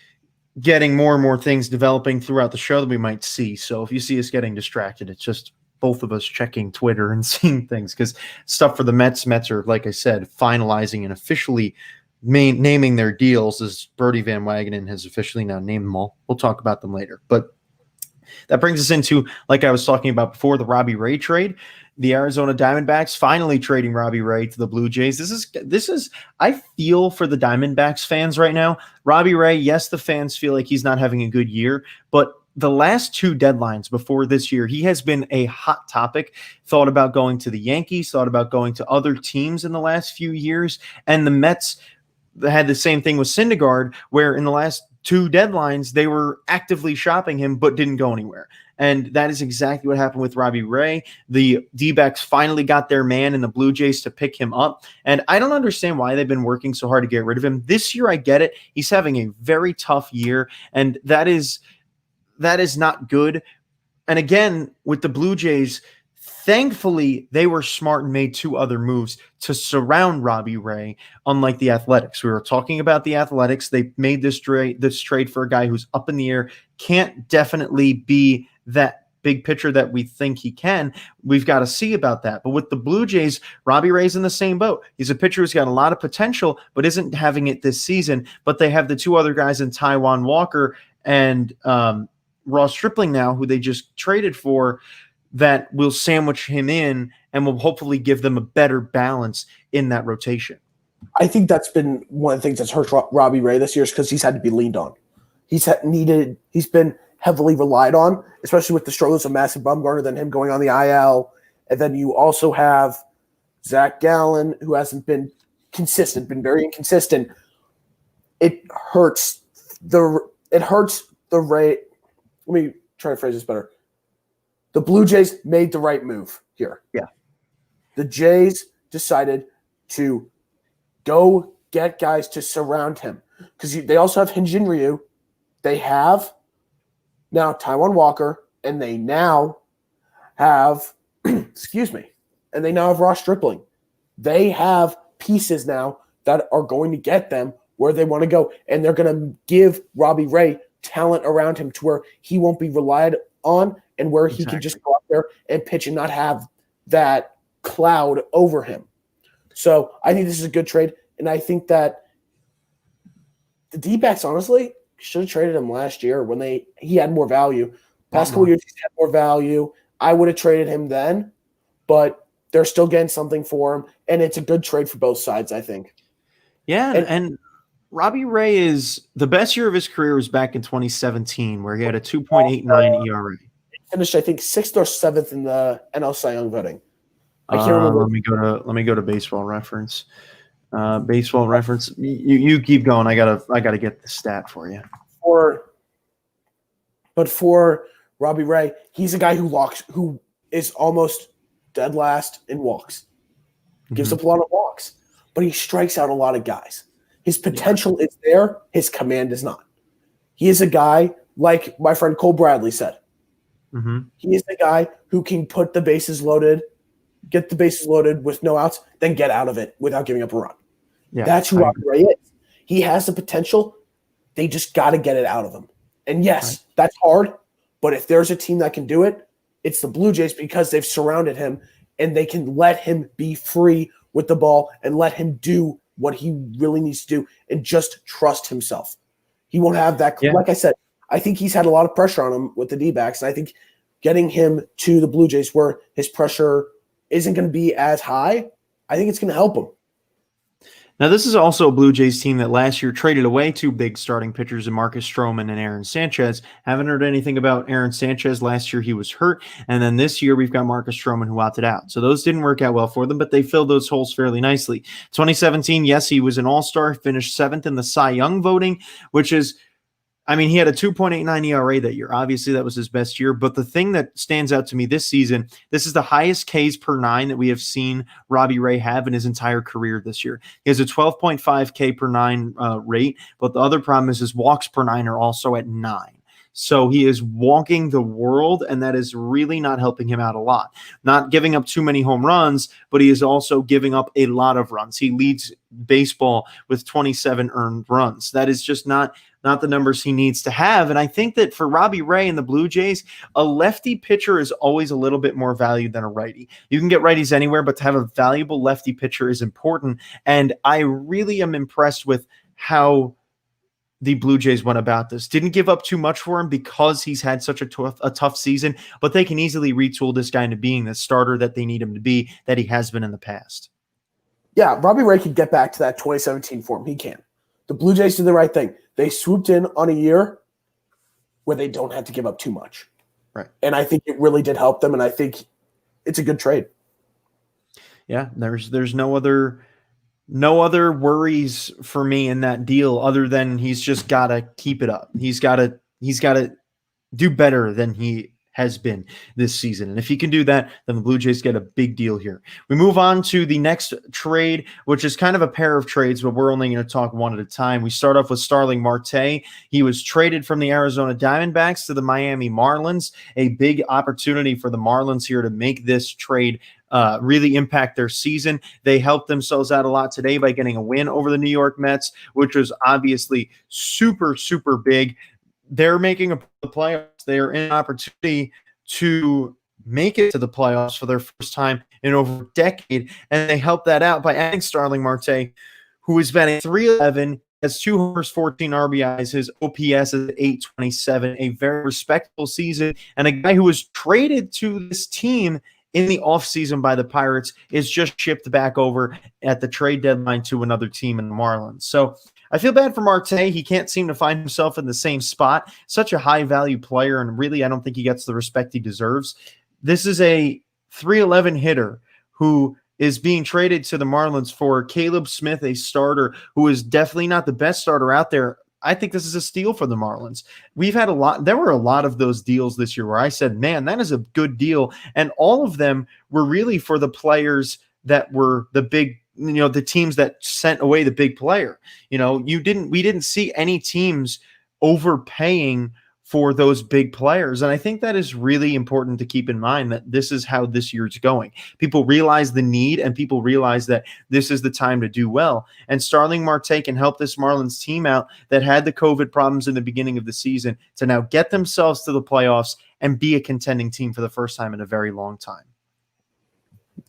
getting more and more things developing throughout the show that we might see. So if you see us getting distracted, it's just both of us checking Twitter and seeing things, because stuff for the Mets are, like I said, finalizing and officially naming their deals, as Bertie Van Wagenen has officially now named them all. We'll talk about them later. But that brings us into, like I was talking about before, the Robbie Ray trade. The Arizona Diamondbacks finally trading Robbie Ray to the Blue Jays. This is I feel for the Diamondbacks fans right now. Robbie Ray, yes, the fans feel like he's not having a good year, but the last two deadlines before this year, he has been a hot topic. Thought about going to the Yankees, thought about going to other teams in the last few years, and the Mets had the same thing with Syndergaard, where in the last two deadlines, they were actively shopping him, but didn't go anywhere. And that is exactly what happened with Robbie Ray. The D-backs finally got their man in the Blue Jays to pick him up. And I don't understand why they've been working so hard to get rid of him. This year, I get it. He's having a very tough year, and that is not good. And again, with the Blue Jays, thankfully, they were smart and made two other moves to surround Robbie Ray, unlike the Athletics. We were talking about the Athletics. They made this trade for a guy who's up in the air, can't definitely be that big pitcher that we think he can. We've got to see about that. But with the Blue Jays, Robbie Ray's in the same boat. He's a pitcher who's got a lot of potential, but isn't having it this season. But they have the two other guys in Taijuan Walker and Ross Stripling now, who they just traded for, that will sandwich him in and will hopefully give them a better balance in that rotation. I think that's been one of the things that's hurt Robbie Ray this year, is because he's had to be leaned on. He's been heavily relied on, especially with the struggles of Madison Bumgarner, then him going on the IL. And then you also have Zach Gallen, who hasn't been consistent, been very inconsistent. It hurts the Ray. Let me try to phrase this better. The Blue Jays made the right move here. Yeah. The Jays decided to go get guys to surround him, because they also have Hyun-Jin Ryu. They have now Taijuan Walker, and they now have and they now have Ross Stripling. They have pieces now that are going to get them where they want to go, and they're going to give Robbie Ray talent around him to where he won't be relied on, and where he can just go out there and pitch and not have that cloud over him. So I think this is a good trade, and I think that the D-backs honestly should have traded him last year when he had more value. Past couple years, he had more value. I would have traded him then, but they're still getting something for him, and it's a good trade for both sides, I think. Yeah, and Robbie Ray is the best year of his career was back in 2017, where he had a 2.89 ERA. He finished, I think, 6th or 7th in the NL Cy Young voting. I can't remember. Let me go to Baseball Reference. Baseball Reference. You keep going. I gotta get the stat for you. For Robbie Ray, he's a guy who is almost dead last in walks. Gives up a lot of walks, but he strikes out a lot of guys. His potential is there. His command is not. He is a guy, like my friend Cole Bradley said. He is the guy who can put the bases loaded, get the bases loaded with no outs, then get out of it without giving up a run. Yeah, that's who Robbie Ray is. He has the potential. They just got to get it out of him. And yes, that's hard, but if there's a team that can do it, it's the Blue Jays because they've surrounded him and they can let him be free with the ball and let him do what he really needs to do and just trust himself. He won't have that. Yeah. Like I said, I think he's had a lot of pressure on him with the D-backs, and I think getting him to the Blue Jays where his pressure isn't going to be as high, I think it's going to help him. Now, this is also a Blue Jays team that last year traded away two big starting pitchers in Marcus Stroman and Aaron Sanchez. Haven't heard anything about Aaron Sanchez. Last year he was hurt, and then this year we've got Marcus Stroman who opted out. So those didn't work out well for them, but they filled those holes fairly nicely. 2017, yes, he was an all-star, finished 7th in the Cy Young voting, which is, I mean, he had a 2.89 ERA that year. Obviously, that was his best year. But the thing that stands out to me this season, this is the highest Ks per 9 that we have seen Robbie Ray have in his entire career this year. He has a 12.5 K per 9 rate. But the other problem is his walks per 9 are also at 9. So he is walking the world, and that is really not helping him out a lot. Not giving up too many home runs, but he is also giving up a lot of runs. He leads baseball with 27 earned runs. That is just not the numbers he needs to have. And I think that for Robbie Ray and the Blue Jays, a lefty pitcher is always a little bit more valued than a righty. You can get righties anywhere, but to have a valuable lefty pitcher is important. And I really am impressed with how the Blue Jays went about this. Didn't give up too much for him because he's had such a tough season, but they can easily retool this guy into being the starter that they need him to be, that he has been in the past. Yeah, Robbie Ray could get back to that 2017 form. He can. The Blue Jays did the right thing. They swooped in on a year where they don't have to give up too much. Right. And I think it really did help them, and I think it's a good trade. Yeah, there's no other worries for me in that deal other than he's just got to keep it up. He's got to do better than he has been this season. And if he can do that, then the Blue Jays get a big deal here. We move on to the next trade, which is kind of a pair of trades, but we're only going to talk one at a time. We start off with Starling Marte. He was traded from the Arizona Diamondbacks to the Miami Marlins. A big opportunity for the Marlins here to make this trade really impact their season. They helped themselves out a lot today by getting a win over the New York Mets, which was obviously super, super big. They're making the playoffs. They are in an opportunity to make it to the playoffs for their first time in over a decade, and they helped that out by adding Starling Marte, who is batting .311, has 2 homers, 14 RBIs. His OPS is at .827, a very respectable season, and a guy who was traded to this team in the offseason by the Pirates is just shipped back over at the trade deadline to another team in the Marlins. So I feel bad for Marte. He can't seem to find himself in the same spot. Such a high-value player, and really I don't think he gets the respect he deserves. This is a .311 hitter who is being traded to the Marlins for Caleb Smith, a starter who is definitely not the best starter out there. I think this is a steal for the Marlins. We've had there were a lot of those deals this year where I said, man, that is a good deal. And all of them were really for the players that were the big, the teams that sent away the big player. We didn't see any teams overpaying for those big players. And I think that is really important to keep in mind, that this is how this year's going. People realize the need, and people realize that this is the time to do well. And Starling Marte can help this Marlins team out that had the COVID problems in the beginning of the season to now get themselves to the playoffs and be a contending team for the first time in a very long time.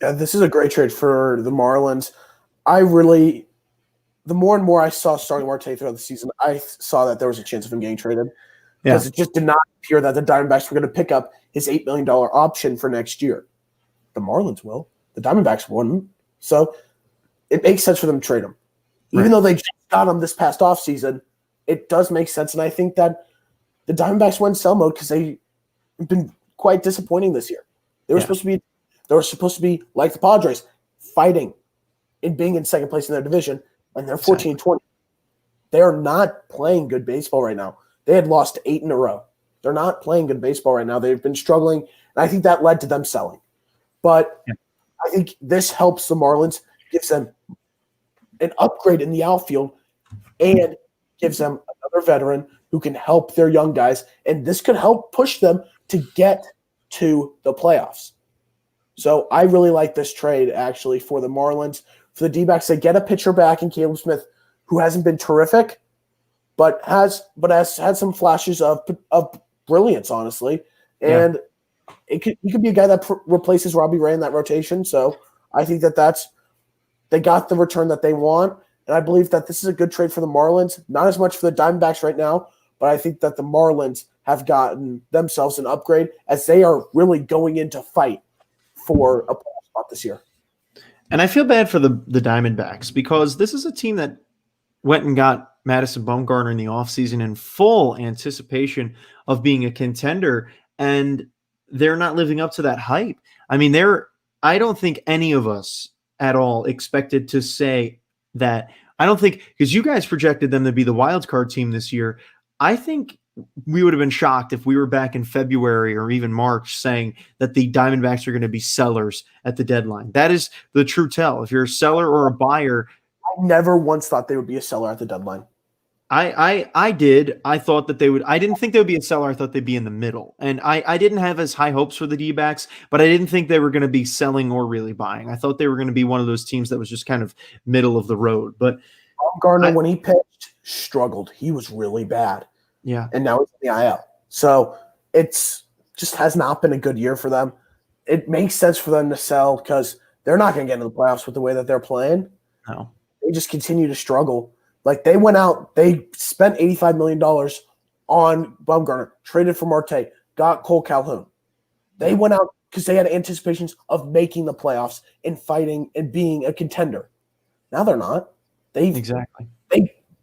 Yeah, this is a great trade for the Marlins. The more and more I saw Starling Marte throughout the season, I saw that there was a chance of him getting traded. Because it just did not appear that the Diamondbacks were going to pick up his $8 million option for next year. The Marlins will. The Diamondbacks wouldn't. So it makes sense for them to trade him. Even though they just got him this past offseason, it does make sense. And I think that the Diamondbacks went sell mode because they've been quite disappointing this year. They were supposed to be like the Padres, fighting and being in second place in their division, and they're 14-20. They are not playing good baseball right now. They had lost 8 in a row. They're not playing good baseball right now. They've been struggling, and I think that led to them selling. But I think this helps the Marlins, gives them an upgrade in the outfield, and gives them another veteran who can help their young guys, and this could help push them to get to the playoffs. So I really like this trade, actually, for the Marlins. For the D-backs, they get a pitcher back in Caleb Smith, who hasn't been terrific, but has had some flashes of brilliance, honestly. And he could be a guy that replaces Robbie Ray in that rotation. So I think they got the return that they want. And I believe that this is a good trade for the Marlins. Not as much for the Diamondbacks right now, but I think that the Marlins have gotten themselves an upgrade as they are really going into fight for a playoff spot this year. And I feel bad for the Diamondbacks because this is a team that went and got Madison Bumgarner in the offseason in full anticipation of being a contender, and they're not living up to that hype. I mean, I don't think any of us at all expected to say that. I don't think, because you guys projected them to be the wild card team this year. I think we would have been shocked if we were back in February or even March saying that the Diamondbacks are going to be sellers at the deadline. That is the true tell. If you're a seller or a buyer, I never once thought they would be a seller at the deadline. I did. I thought that they would. I didn't think they would be a seller. I thought they'd be in the middle. And I didn't have as high hopes for the D-backs, but I didn't think they were going to be selling or really buying. I thought they were going to be one of those teams that was just kind of middle of the road. But Gardner, when he pitched, struggled. He was really bad. Yeah. And now he's in the IL. So it's just has not been a good year for them. It makes sense for them to sell because they're not going to get into the playoffs with the way that they're playing. No. They just continue to struggle. Like, they went out, they spent $85 million on Bumgarner, traded for Marte, got Cole Calhoun. They went out because they had anticipations of making the playoffs and fighting and being a contender. Now they're not. They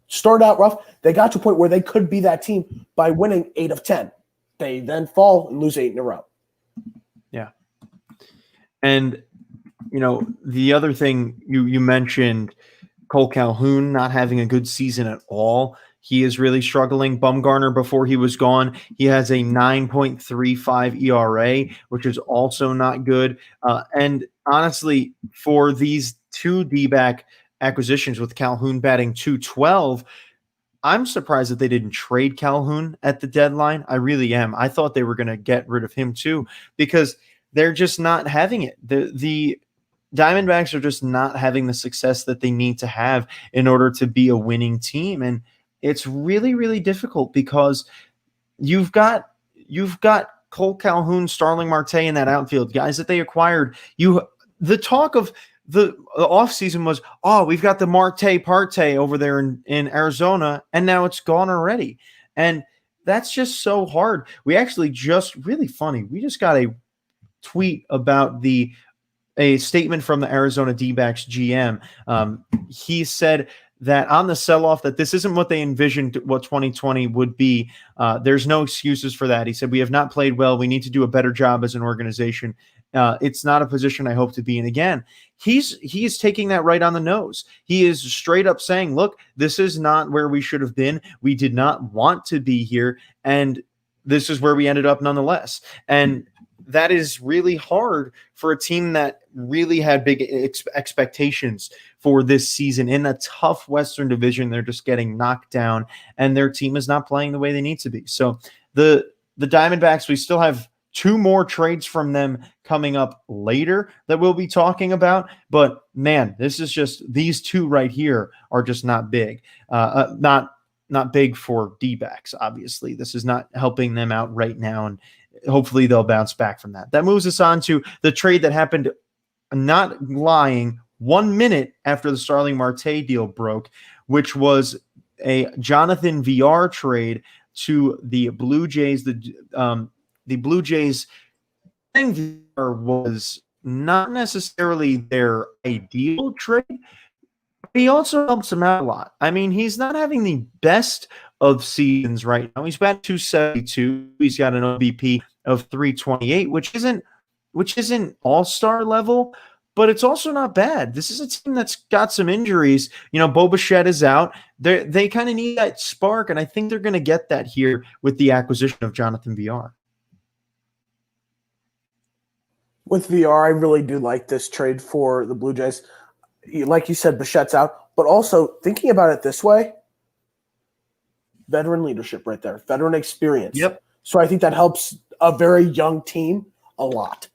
started out rough. They got to a point where they could be that team by winning 8 of 10. They then fall and lose 8 in a row. Yeah. And, the other thing you mentioned, Cole Calhoun not having a good season at all. He is really struggling. Bumgarner, before he was gone, he has a 9.35 ERA, which is also not good. And honestly, for these two D-back acquisitions with Calhoun batting .212, I'm surprised that they didn't trade Calhoun at the deadline. I really am. I thought they were going to get rid of him too because they're just not having it. The Diamondbacks are just not having the success that they need to have in order to be a winning team. And it's really, really difficult because you've got Cole Calhoun, Starling Marte in that outfield, guys that they acquired. The talk of the offseason was, we've got the Marte Parte over there in Arizona, and now it's gone already. And that's just so hard. We actually just really funny. We just got a tweet about a statement from the Arizona D-backs GM. He said that on the sell-off that this isn't what they envisioned what 2020 would be. There's no excuses for that. He said, we have not played well. We need to do a better job as an organization. It's not a position I hope to be in again. He is taking that right on the nose. He is straight up saying, look, this is not where we should have been. We did not want to be here. And this is where we ended up nonetheless. And that is really hard for a team that really had big expectations for this season in a tough Western Division. They're just getting knocked down, and their team is not playing the way they need to be. So the Diamondbacks, we still have 2 more trades from them coming up later that we'll be talking about. But man, this is just, these 2 right here are just not big. Not big for D-backs, obviously. This is not helping them out right now, and hopefully they'll bounce back from that. That moves us on to the trade that happened, not lying, 1 minute after the Starling Marte deal broke, which was a Jonathan VR trade to the Blue Jays. The Blue Jays thing was not necessarily their ideal trade, but he also helps him out a lot. I mean, he's not having the best of seasons right now. He's batting .272. He's got an OBP of .328, which isn't all-star level, but it's also not bad. This is a team that's got some injuries. Bo Bichette is out. They kind of need that spark, and I think they're going to get that here with the acquisition of Jonathan VR. With VR, I really do like this trade for the Blue Jays. Like you said, Bichette's out, but also thinking about it this way, veteran leadership right there, veteran experience. Yep. So I think that helps a very young team a lot.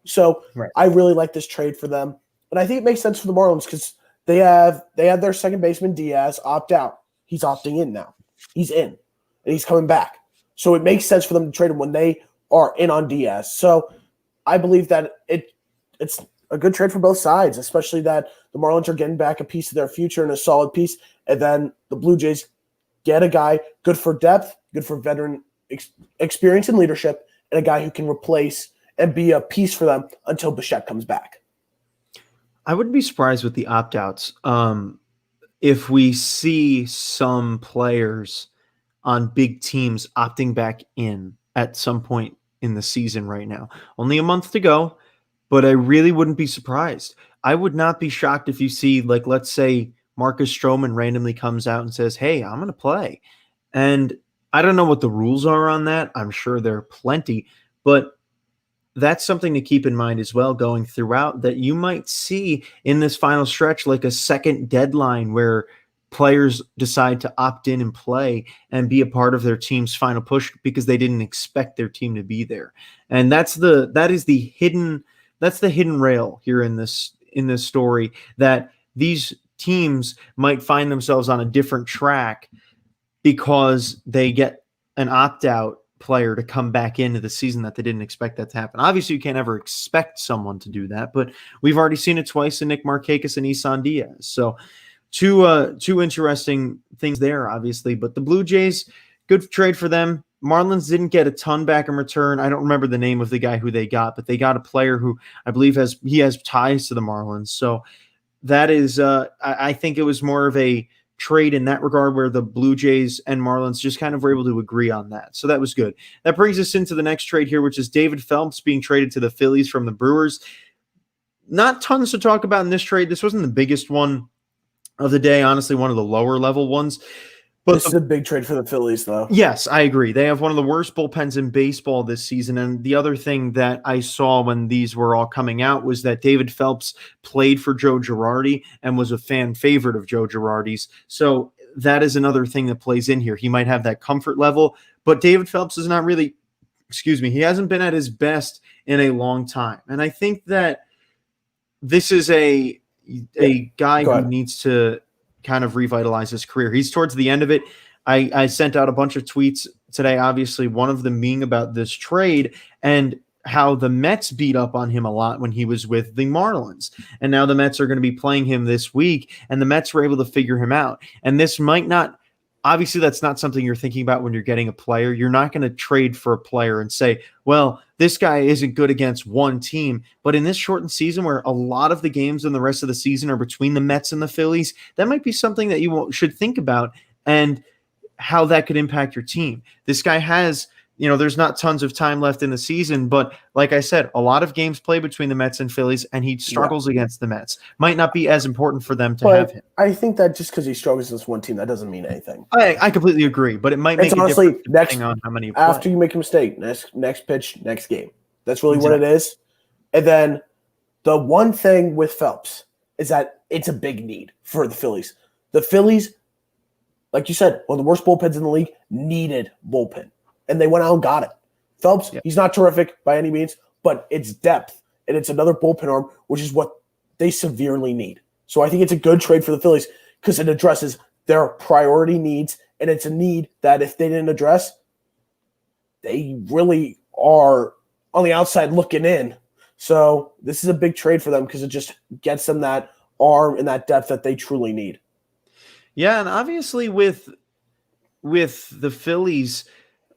So right. I really like this trade for them. And I think it makes sense for the Marlins because they had their second baseman Diaz opt out. He's opting in now. He's in, and he's coming back. So it makes sense for them to trade him when they are in on Diaz. So I believe that it's a good trade for both sides, especially that the Marlins are getting back a piece of their future and a solid piece, and then the Blue Jays get a guy good for depth, good for veteran experience and leadership, and a guy who can replace and be a piece for them until Bichette comes back. I wouldn't be surprised with the opt-outs if we see some players on big teams opting back in at some point in the season right now. Only a month to go, but I really wouldn't be surprised. I would not be shocked if you see, like, let's say Marcus Stroman randomly comes out and says, hey, I'm going to play. And I don't know what the rules are on that. I'm sure there are plenty, but that's something to keep in mind as well going throughout, that you might see in this final stretch like a second deadline where players decide to opt in and play and be a part of their team's final push because they didn't expect their team to be there. And that is the hidden rail here in this story, that these teams might find themselves on a different track because they get an opt-out player to come back into the season that they didn't expect that to happen. Obviously, you can't ever expect someone to do that, but we've already seen it twice in Nick Markakis and Isan Diaz. So two interesting things there, obviously. But the Blue Jays, good trade for them. Marlins didn't get a ton back in return. I don't remember the name of the guy who they got, but they got a player who I believe has ties to the Marlins. So that is, I think it was more of a trade in that regard where the Blue Jays and Marlins just kind of were able to agree on that. So that was good. That brings us into the next trade here, which is David Phelps being traded to the Phillies from the Brewers. Not tons to talk about in this trade. This wasn't the biggest one of the day, honestly, one of the lower level ones. But this is a big trade for the Phillies, though. Yes, I agree. They have one of the worst bullpens in baseball this season. And the other thing that I saw when these were all coming out was that David Phelps played for Joe Girardi and was a fan favorite of Joe Girardi's. So that is another thing that plays in here. He might have that comfort level, but David Phelps is not really, he hasn't been at his best in a long time. And I think that this is a guy who needs to kind of revitalize his career. He's towards the end of it. I sent out a bunch of tweets today, obviously one of them being about this trade and how the Mets beat up on him a lot when he was with the Marlins. And now the Mets are going to be playing him this week, and the Mets were able to figure him out. And this might not, obviously that's not something you're thinking about when you're getting a player. You're not going to trade for a player and say, well, this guy isn't good against one team. But in this shortened season where a lot of the games and the rest of the season are between the Mets and the Phillies, that might be something that you should think about and how that could impact your team. This guy has, there's not tons of time left in the season, but like I said, a lot of games play between the Mets and Phillies, and he struggles against the Mets. Might not be as important for them to have him. I think that just because he struggles against one team, that doesn't mean anything. I completely agree, but it might make a difference depending on how many you play. After you make a mistake, next pitch, next game. That's really what it is. And then the one thing with Phelps is that it's a big need for the Phillies. The Phillies, like you said, one of the worst bullpens in the league, needed bullpen. And they went out and got it. Phelps, he's not terrific by any means, but it's depth, and it's another bullpen arm, which is what they severely need. So I think it's a good trade for the Phillies because it addresses their priority needs, and it's a need that if they didn't address, they really are on the outside looking in. So this is a big trade for them because it just gets them that arm and that depth that they truly need. Yeah, and obviously with the Phillies,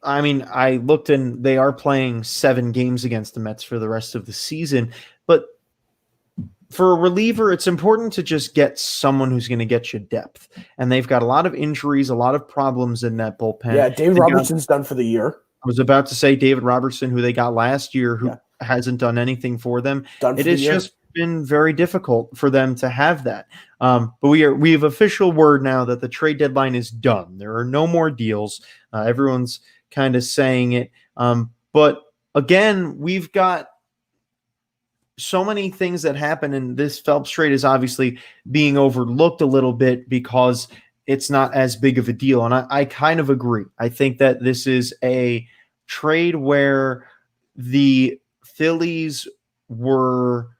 I mean, I looked and they are playing 7 games against the Mets for the rest of the season. But for a reliever, it's important to just get someone who's going to get you depth. And they've got a lot of injuries, a lot of problems in that bullpen. Yeah, David Robertson's done for the year. I was about to say David Robertson, who they got last year, who hasn't done anything for them. It has just been very difficult for them to have that. But we have official word now that the trade deadline is done. There are no more deals. Everyone's kind of saying it. But again, we've got so many things that happen, and this Phelps trade is obviously being overlooked a little bit because it's not as big of a deal. And I kind of agree. I think that this is a trade where the Phillies were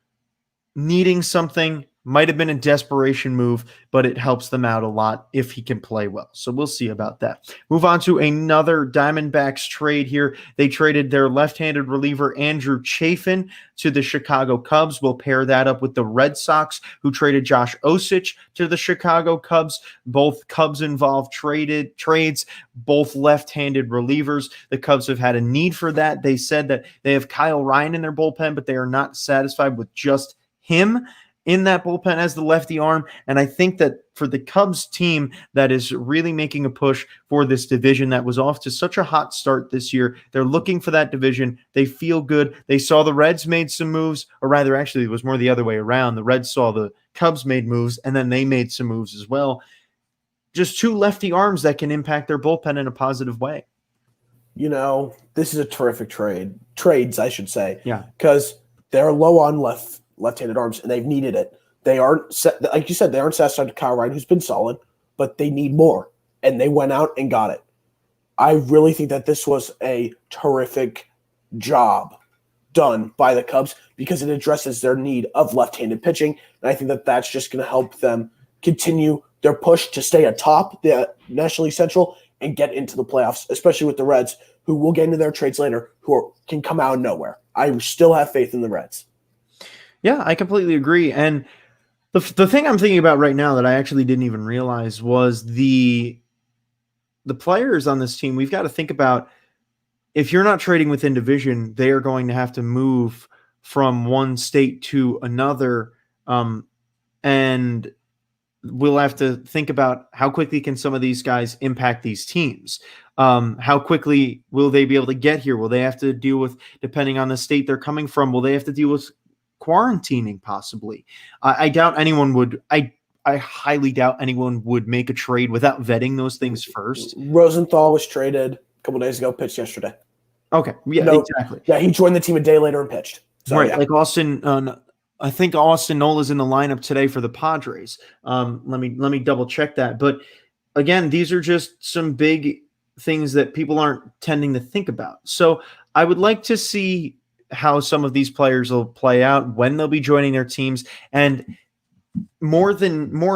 needing something, might have been a desperation move, but it helps them out a lot if he can play well. So we'll see about that. Move on to another Diamondbacks trade here. They traded their left-handed reliever Andrew Chafin to the Chicago Cubs. We'll pair that up with the Red Sox, who traded Josh Osich to the Chicago Cubs. Both Cubs-involved trades, both left-handed relievers. The Cubs have had a need for that. They said that they have Kyle Ryan in their bullpen, but they are not satisfied with just him in that bullpen as the lefty arm. And I think that for the Cubs team that is really making a push for this division that was off to such a hot start this year, they're looking for that division. They feel good. They saw the Reds made some moves, or rather, actually, it was more the other way around. The Reds saw the Cubs made moves, and then they made some moves as well. Just two lefty arms that can impact their bullpen in a positive way. You know, this is a terrific trades, I should say. Yeah. Because they're low on left-handed arms, and they've needed it. They aren't, like you said, they aren't satisfied with Kyle Ryan, who's been solid, but they need more, and they went out and got it. I really think that this was a terrific job done by the Cubs because it addresses their need of left-handed pitching, and I think that that's just going to help them continue their push to stay atop the National League Central and get into the playoffs, especially with the Reds, who we'll get into their trades later, can come out of nowhere. I still have faith in the Reds. Yeah, I completely agree. And the thing I'm thinking about right now that I actually didn't even realize was the players on this team. We've got to think about, if you're not trading within division, they are going to have to move from one state to another. And we'll have to think about how quickly can some of these guys impact these teams. How quickly will they be able to get here? Will they have to deal with, depending on the state they're coming from, will they have to deal with quarantining possibly? I doubt anyone would. I highly doubt anyone would make a trade without vetting those things first. Rosenthal was traded a couple days ago, pitched yesterday. Okay, yeah, exactly. Yeah, he joined the team a day later and pitched. So, right, yeah. like Austin. I think Austin Nola's in the lineup today for the Padres. Let me double check that. But again, these are just some big things that people aren't tending to think about. So I would like to see how some of these players will play out, when they'll be joining their teams, and more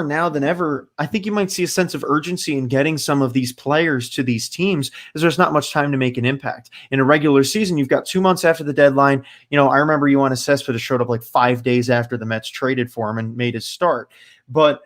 now than ever, I think you might see a sense of urgency in getting some of these players to these teams, as there's not much time to make an impact. In a regular season, you've got 2 months after the deadline. You know, I remember Yoenis Cespedes showed up like 5 days after the Mets traded for him and made his start. But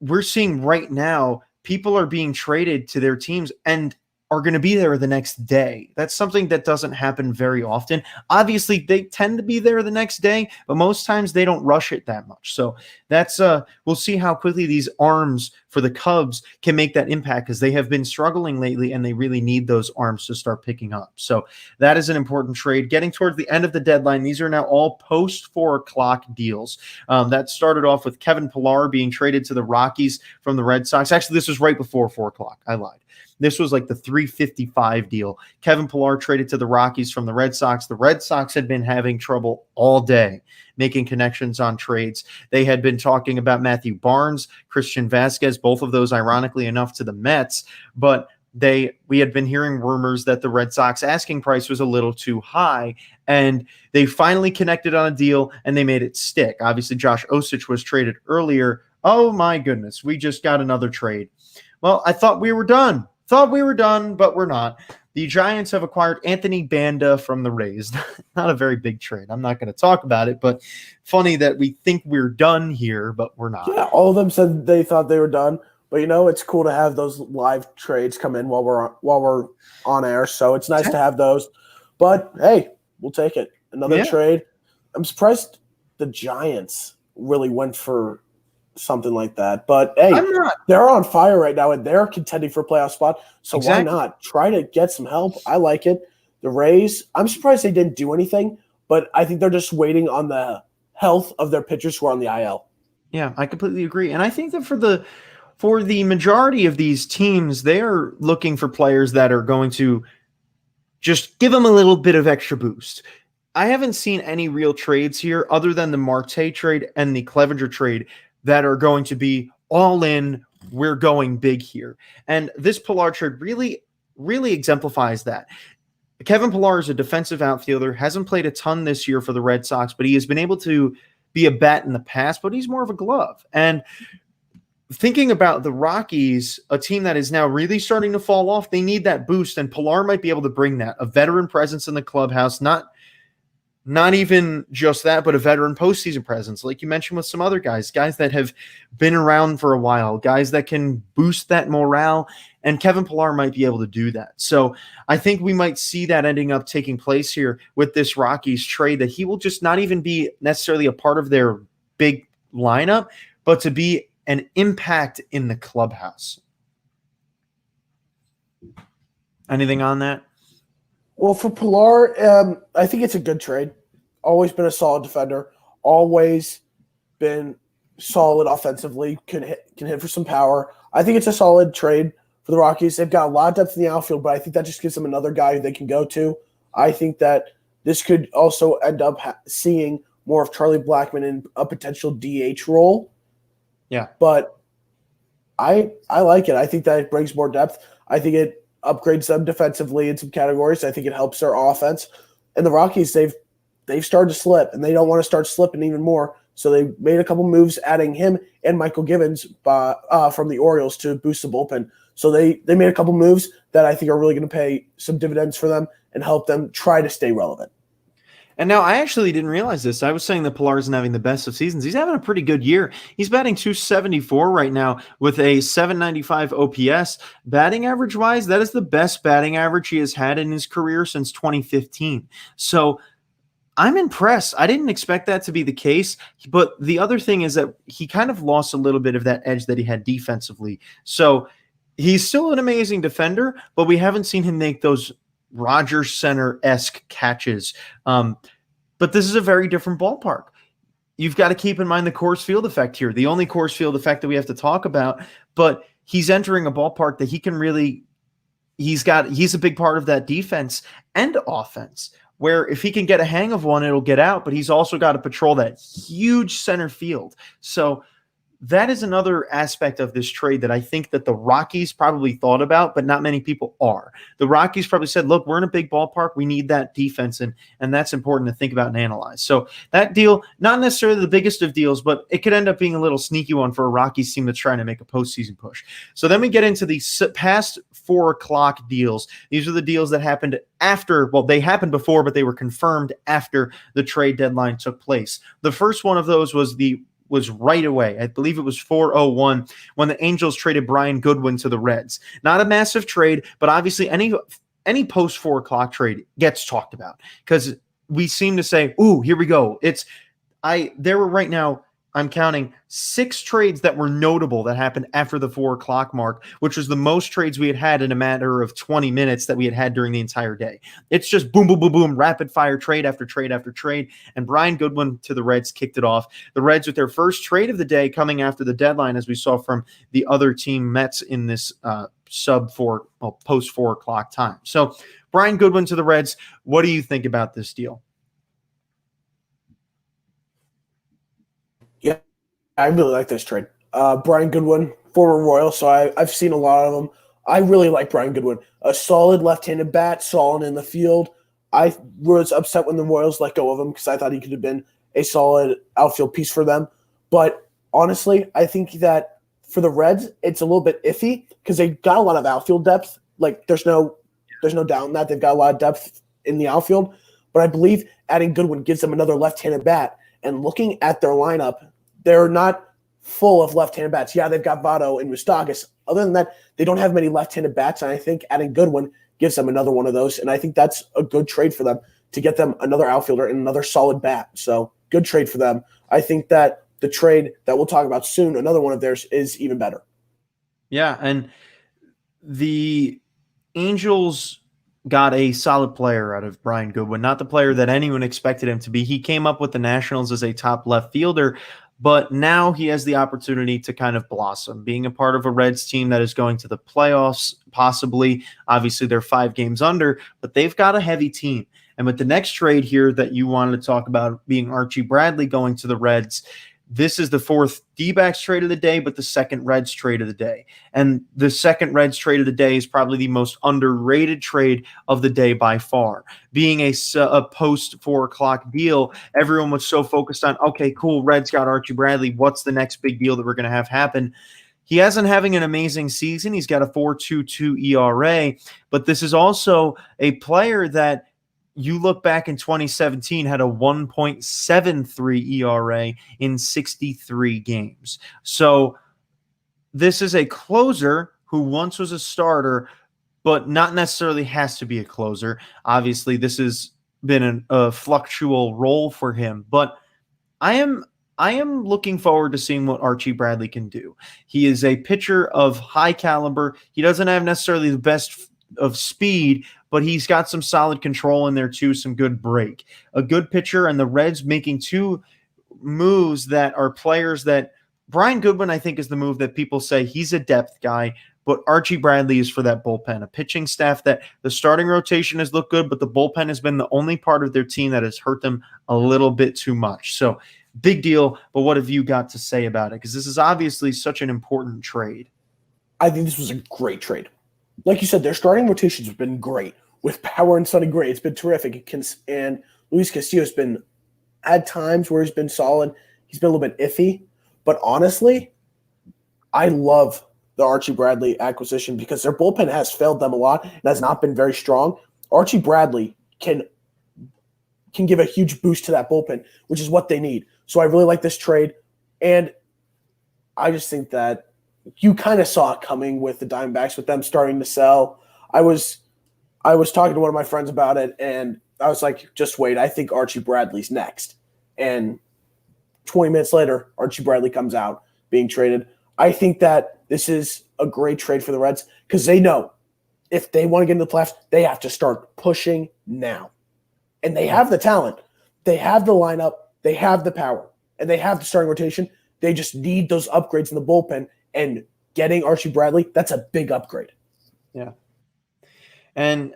we're seeing right now, people are being traded to their teams and are going to be there the next day. That's something that doesn't happen very often. Obviously, they tend to be there the next day, but most times they don't rush it that much. So that's we'll see how quickly these arms for the Cubs can make that impact, because they have been struggling lately and they really need those arms to start picking up. So that is an important trade. Getting towards the end of the deadline, these are now all post 4 o'clock deals. That started off with Kevin Pillar being traded to the Rockies from the Red Sox. Actually, this was right before 4 o'clock. I lied. This was like the 3:55 deal. Kevin Pillar traded to the Rockies from the Red Sox. The Red Sox had been having trouble all day making connections on trades. They had been talking about Matthew Barnes, Christian Vasquez, both of those ironically enough to the Mets, but we had been hearing rumors that the Red Sox asking price was a little too high, and they finally connected on a deal and they made it stick. Obviously, Josh Osich was traded earlier. Oh my goodness, we just got another trade. Well, I thought we were done. But we're not. The Giants have acquired Anthony Banda from the Rays. Not a very big trade. I'm not going to talk about it, but funny that we think we're done here, but we're not. Yeah, all of them said they thought they were done. But, you know, it's cool to have those live trades come in while we're on air. So it's nice to have those. But, hey, we'll take it. Another trade. I'm surprised the Giants really went for something like that. But, hey, they're on fire right now, and they're contending for a playoff spot. So why not? Try to get some help. I like it. The Rays, I'm surprised they didn't do anything, but I think they're just waiting on the health of their pitchers who are on the IL. Yeah, I completely agree. And I think that for the majority of these teams, they're looking for players that are going to just give them a little bit of extra boost. I haven't seen any real trades here other than the Marte trade and the Clevenger trade that are going to be all in. We're going big here. And this Pilar trade really, really exemplifies that. Kevin Pilar is a defensive outfielder, hasn't played a ton this year for the Red Sox, but he has been able to be a bat in the past, but he's more of a glove. And thinking about the Rockies, a team that is now really starting to fall off, they need that boost, and Pilar might be able to bring that. A veteran presence in the clubhouse, not even just that, but a veteran postseason presence, like you mentioned with some other guys that have been around for a while, guys that can boost that morale, and Kevin Pilar might be able to do that. So I think we might see that ending up taking place here with this Rockies trade, that he will just not even be necessarily a part of their big lineup, but to be an impact in the clubhouse. Anything on that? Well, for Pilar, I think it's a good trade. Always been a solid defender. Always been solid offensively. Can hit for some power. I think it's a solid trade for the Rockies. They've got a lot of depth in the outfield, but I think that just gives them another guy who they can go to. I think that this could also end up seeing more of Charlie Blackmon in a potential DH role. Yeah. But I like it. I think that it brings more depth. I think it upgrades them defensively in some categories. I think it helps their offense. And the Rockies, they've started to slip, and they don't want to start slipping even more. So they made a couple moves, adding him and Michael Givens from the Orioles to boost the bullpen. So they made a couple moves that I think are really going to pay some dividends for them and help them try to stay relevant. And now I actually didn't realize this. I was saying that Pilar isn't having the best of seasons. He's having a pretty good year. He's batting .274 right now with a .795 OPS. Batting average-wise, that is the best batting average he has had in his career since 2015. So I'm impressed. I didn't expect that to be the case. But the other thing is that he kind of lost a little bit of that edge that he had defensively. So he's still an amazing defender, but we haven't seen him make those Rogers Center-esque catches. But this is a very different ballpark. You've got to keep in mind the Coors Field effect here, the only Coors Field effect that we have to talk about. But he's entering a ballpark that he can really – he's a big part of that defense and offense, where if he can get a hang of one, it'll get out. But he's also got to patrol that huge center field. So – that is another aspect of this trade that I think that the Rockies probably thought about, but not many people are. The Rockies probably said, look, we're in a big ballpark. We need that defense, and that's important to think about and analyze. So that deal, not necessarily the biggest of deals, but it could end up being a little sneaky one for a Rockies team that's trying to make a postseason push. So then we get into the past 4 o'clock deals. These are the deals that happened after, well, they happened before, but they were confirmed after the trade deadline took place. The first one of those was right away. I believe it was 4:01 when the Angels traded Brian Goodwin to the Reds. Not a massive trade, but obviously any post 4 o'clock trade gets talked about because we seem to say, ooh, here we go. There were right now, I'm counting 6 trades that were notable that happened after the 4 o'clock mark, which was the most trades we had in a matter of 20 minutes that we had during the entire day. It's just boom, boom, boom, boom, rapid fire trade after trade after trade. And Brian Goodwin to the Reds kicked it off. The Reds with their first trade of the day coming after the deadline, as we saw from the other team Mets in this post 4 o'clock time. So Brian Goodwin to the Reds. What do you think about this deal? I really like this trade. Brian Goodwin, former Royal, so I've seen a lot of them. I really like Brian Goodwin. A solid left-handed bat, solid in the field. I was upset when the Royals let go of him because I thought he could have been a solid outfield piece for them. But honestly, I think that for the Reds, it's a little bit iffy because they got a lot of outfield depth. Like there's no doubt in that. They've got a lot of depth in the outfield. But I believe adding Goodwin gives them another left-handed bat. And looking at their lineup, they're not full of left-handed bats. Yeah, they've got Votto and Moustakas. Other than that, they don't have many left-handed bats, and I think adding Goodwin gives them another one of those, and I think that's a good trade for them to get them another outfielder and another solid bat. So good trade for them. I think that the trade that we'll talk about soon, another one of theirs, is even better. Yeah, and the Angels got a solid player out of Brian Goodwin, not the player that anyone expected him to be. He came up with the Nationals as a top left fielder, but now he has the opportunity to kind of blossom, being a part of a Reds team that is going to the playoffs, possibly. Obviously, they're 5 games under, but they've got a heavy team. And with the next trade here that you wanted to talk about being Archie Bradley going to the Reds, this is the 4th D-backs trade of the day, but the 2nd Reds trade of the day. And the 2nd Reds trade of the day is probably the most underrated trade of the day by far. Being a post 4 o'clock deal, everyone was so focused on, okay, cool, Reds got Archie Bradley. What's the next big deal that we're going to have happen? He hasn't having an amazing season. He's got a 4.22 ERA, but this is also a player that you look back in 2017, had a 1.73 ERA in 63 games. So this is a closer who once was a starter, but not necessarily has to be a closer. Obviously, this has been a fluctual role for him, but I am looking forward to seeing what Archie Bradley can do. He is a pitcher of high caliber. He doesn't have necessarily the best of speed, but he's got some solid control in there too, some good break. A good pitcher, and the Reds making 2 moves that are players that Brian Goodwin, I think, is the move that people say he's a depth guy, but Archie Bradley is for that bullpen, a pitching staff that the starting rotation has looked good, but the bullpen has been the only part of their team that has hurt them a little bit too much. So big deal, but what have you got to say about it? Because this is obviously such an important trade. I think this was a great trade. Like you said, their starting rotations have been great. With Power and Sonny Gray, it's been terrific. And Luis Castillo's been, at times where he's been solid, he's been a little bit iffy. But honestly, I love the Archie Bradley acquisition because their bullpen has failed them a lot and has not been very strong. Archie Bradley can give a huge boost to that bullpen, which is what they need. So I really like this trade. And I just think that you kind of saw it coming with the Diamondbacks, with them starting to sell. I was talking to one of my friends about it, and I was like, just wait, I think Archie Bradley's next. And 20 minutes later, Archie Bradley comes out being traded. I think that this is a great trade for the Reds because they know if they want to get into the playoffs, they have to start pushing now. And they have the talent. They have the lineup. They have the power. And they have the starting rotation. They just need those upgrades in the bullpen. And getting Archie Bradley, that's a big upgrade. Yeah. And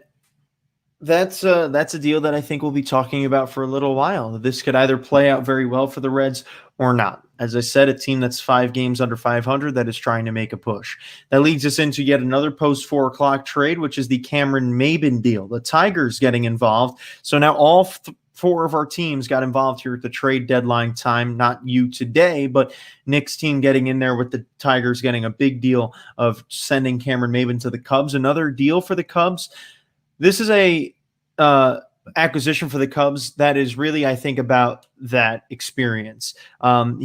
that's a deal that I think we'll be talking about for a little while. This could either play out very well for the Reds or not. As I said, a team that's 5 games under 500 that is trying to make a push. That leads us into yet another post 4 o'clock trade, which is the Cameron Maybin deal. The Tigers getting involved. So now all 4 of our teams got involved here at the trade deadline time. Not you today, but Nick's team getting in there with the Tigers getting a big deal of sending Cameron Maybin to the Cubs. Another deal for the Cubs. This is a acquisition for the Cubs that is really, I think, about that experience. Cameron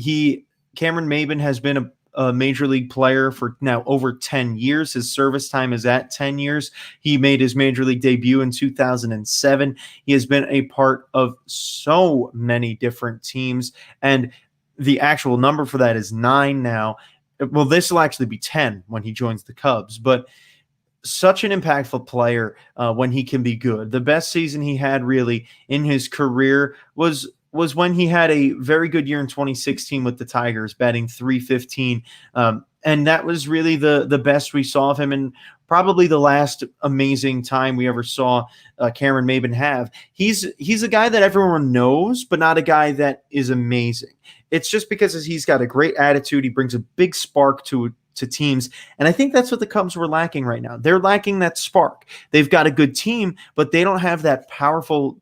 Maybin has been a major league player for now over 10 years. His service time is at 10 years. He made his major league debut in 2007. He has been a part of so many different teams, and the actual number for that is 9 now. Well, this will actually be 10 when he joins the Cubs, but such an impactful player when he can be good. The best season he had really in his career was when he had a very good year in 2016 with the Tigers, batting .315. And that was really the best we saw of him, and probably the last amazing time we ever saw Cameron Maybin have. He's a guy that everyone knows, but not a guy that is amazing. It's just because he's got a great attitude. He brings a big spark to teams. And I think that's what the Cubs were lacking right now. They're lacking that spark. They've got a good team, but they don't have that powerful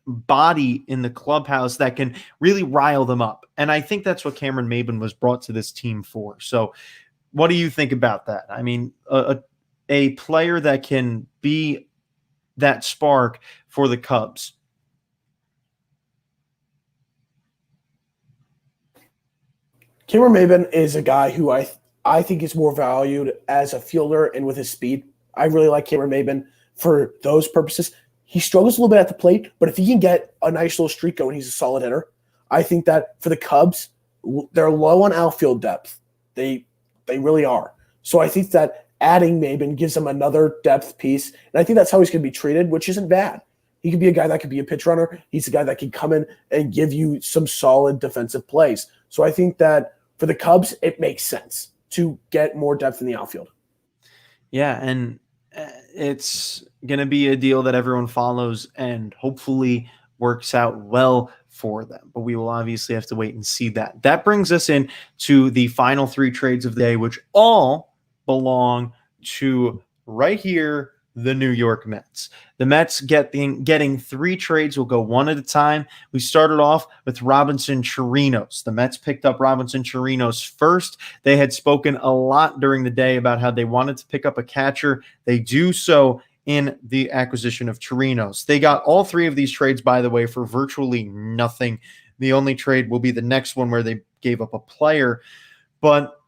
body in the clubhouse that can really rile them up. And I think that's what Cameron Maybin was brought to this team for. So what do you think about that? I mean, a player that can be that spark for the Cubs. Cameron Maybin is a guy who I think is more valued as a fielder and with his speed. I really like Cameron Maybin for those purposes. He struggles a little bit at the plate, but if he can get a nice little streak going, he's a solid hitter. I think that for the Cubs, they're low on outfield depth. They really are. So I think that adding Maben gives him another depth piece. And I think that's how he's going to be treated, which isn't bad. He could be a guy that could be a pitch runner. He's a guy that can come in and give you some solid defensive plays. So I think that for the Cubs, it makes sense to get more depth in the outfield. Yeah, and it's going to be a deal that everyone follows and hopefully works out well for them. But we will obviously have to wait and see that. That brings us in to the final 3 trades of the day, which all belong to right here, the New York Mets. The Mets getting 3 trades. We'll go one at a time. We started off with Robinson Chirinos. The Mets picked up Robinson Chirinos first. They had spoken a lot during the day about how they wanted to pick up a catcher. They do so in the acquisition of Chirinos. They got all 3 of these trades, by the way, for virtually nothing. The only trade will be the next one where they gave up a player. But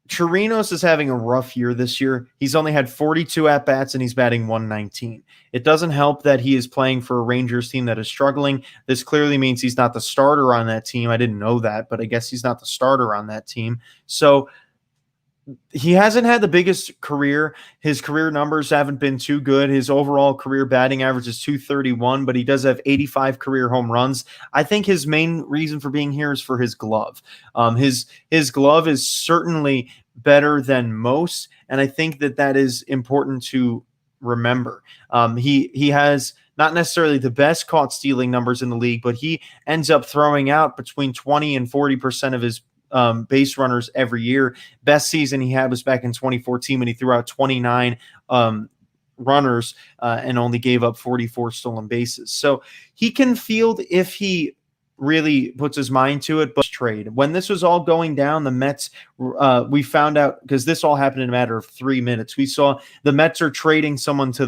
Chirinos is having a rough year this year. He's only had 42 at-bats, and he's batting 119. It doesn't help that he is playing for a Rangers team that is struggling. This clearly means he's not the starter on that team. I didn't know that, but I guess he's not the starter on that team. So he hasn't had the biggest career. His career numbers haven't been too good. His overall career batting average is 231, but he does have 85 career home runs. I think his main reason for being here is for his glove. His glove is certainly better than most, and I think that is important to remember. He has not necessarily the best caught stealing numbers in the league, but he ends up throwing out between 20 and 40% of his base runners every year. Best season he had was back in 2014 when he threw out 29 runners and only gave up 44 stolen bases. So he can field if he really puts his mind to it. But trade, when this was all going down, the Mets, we found out, because this all happened in a matter of 3 minutes. We saw the Mets are trading someone to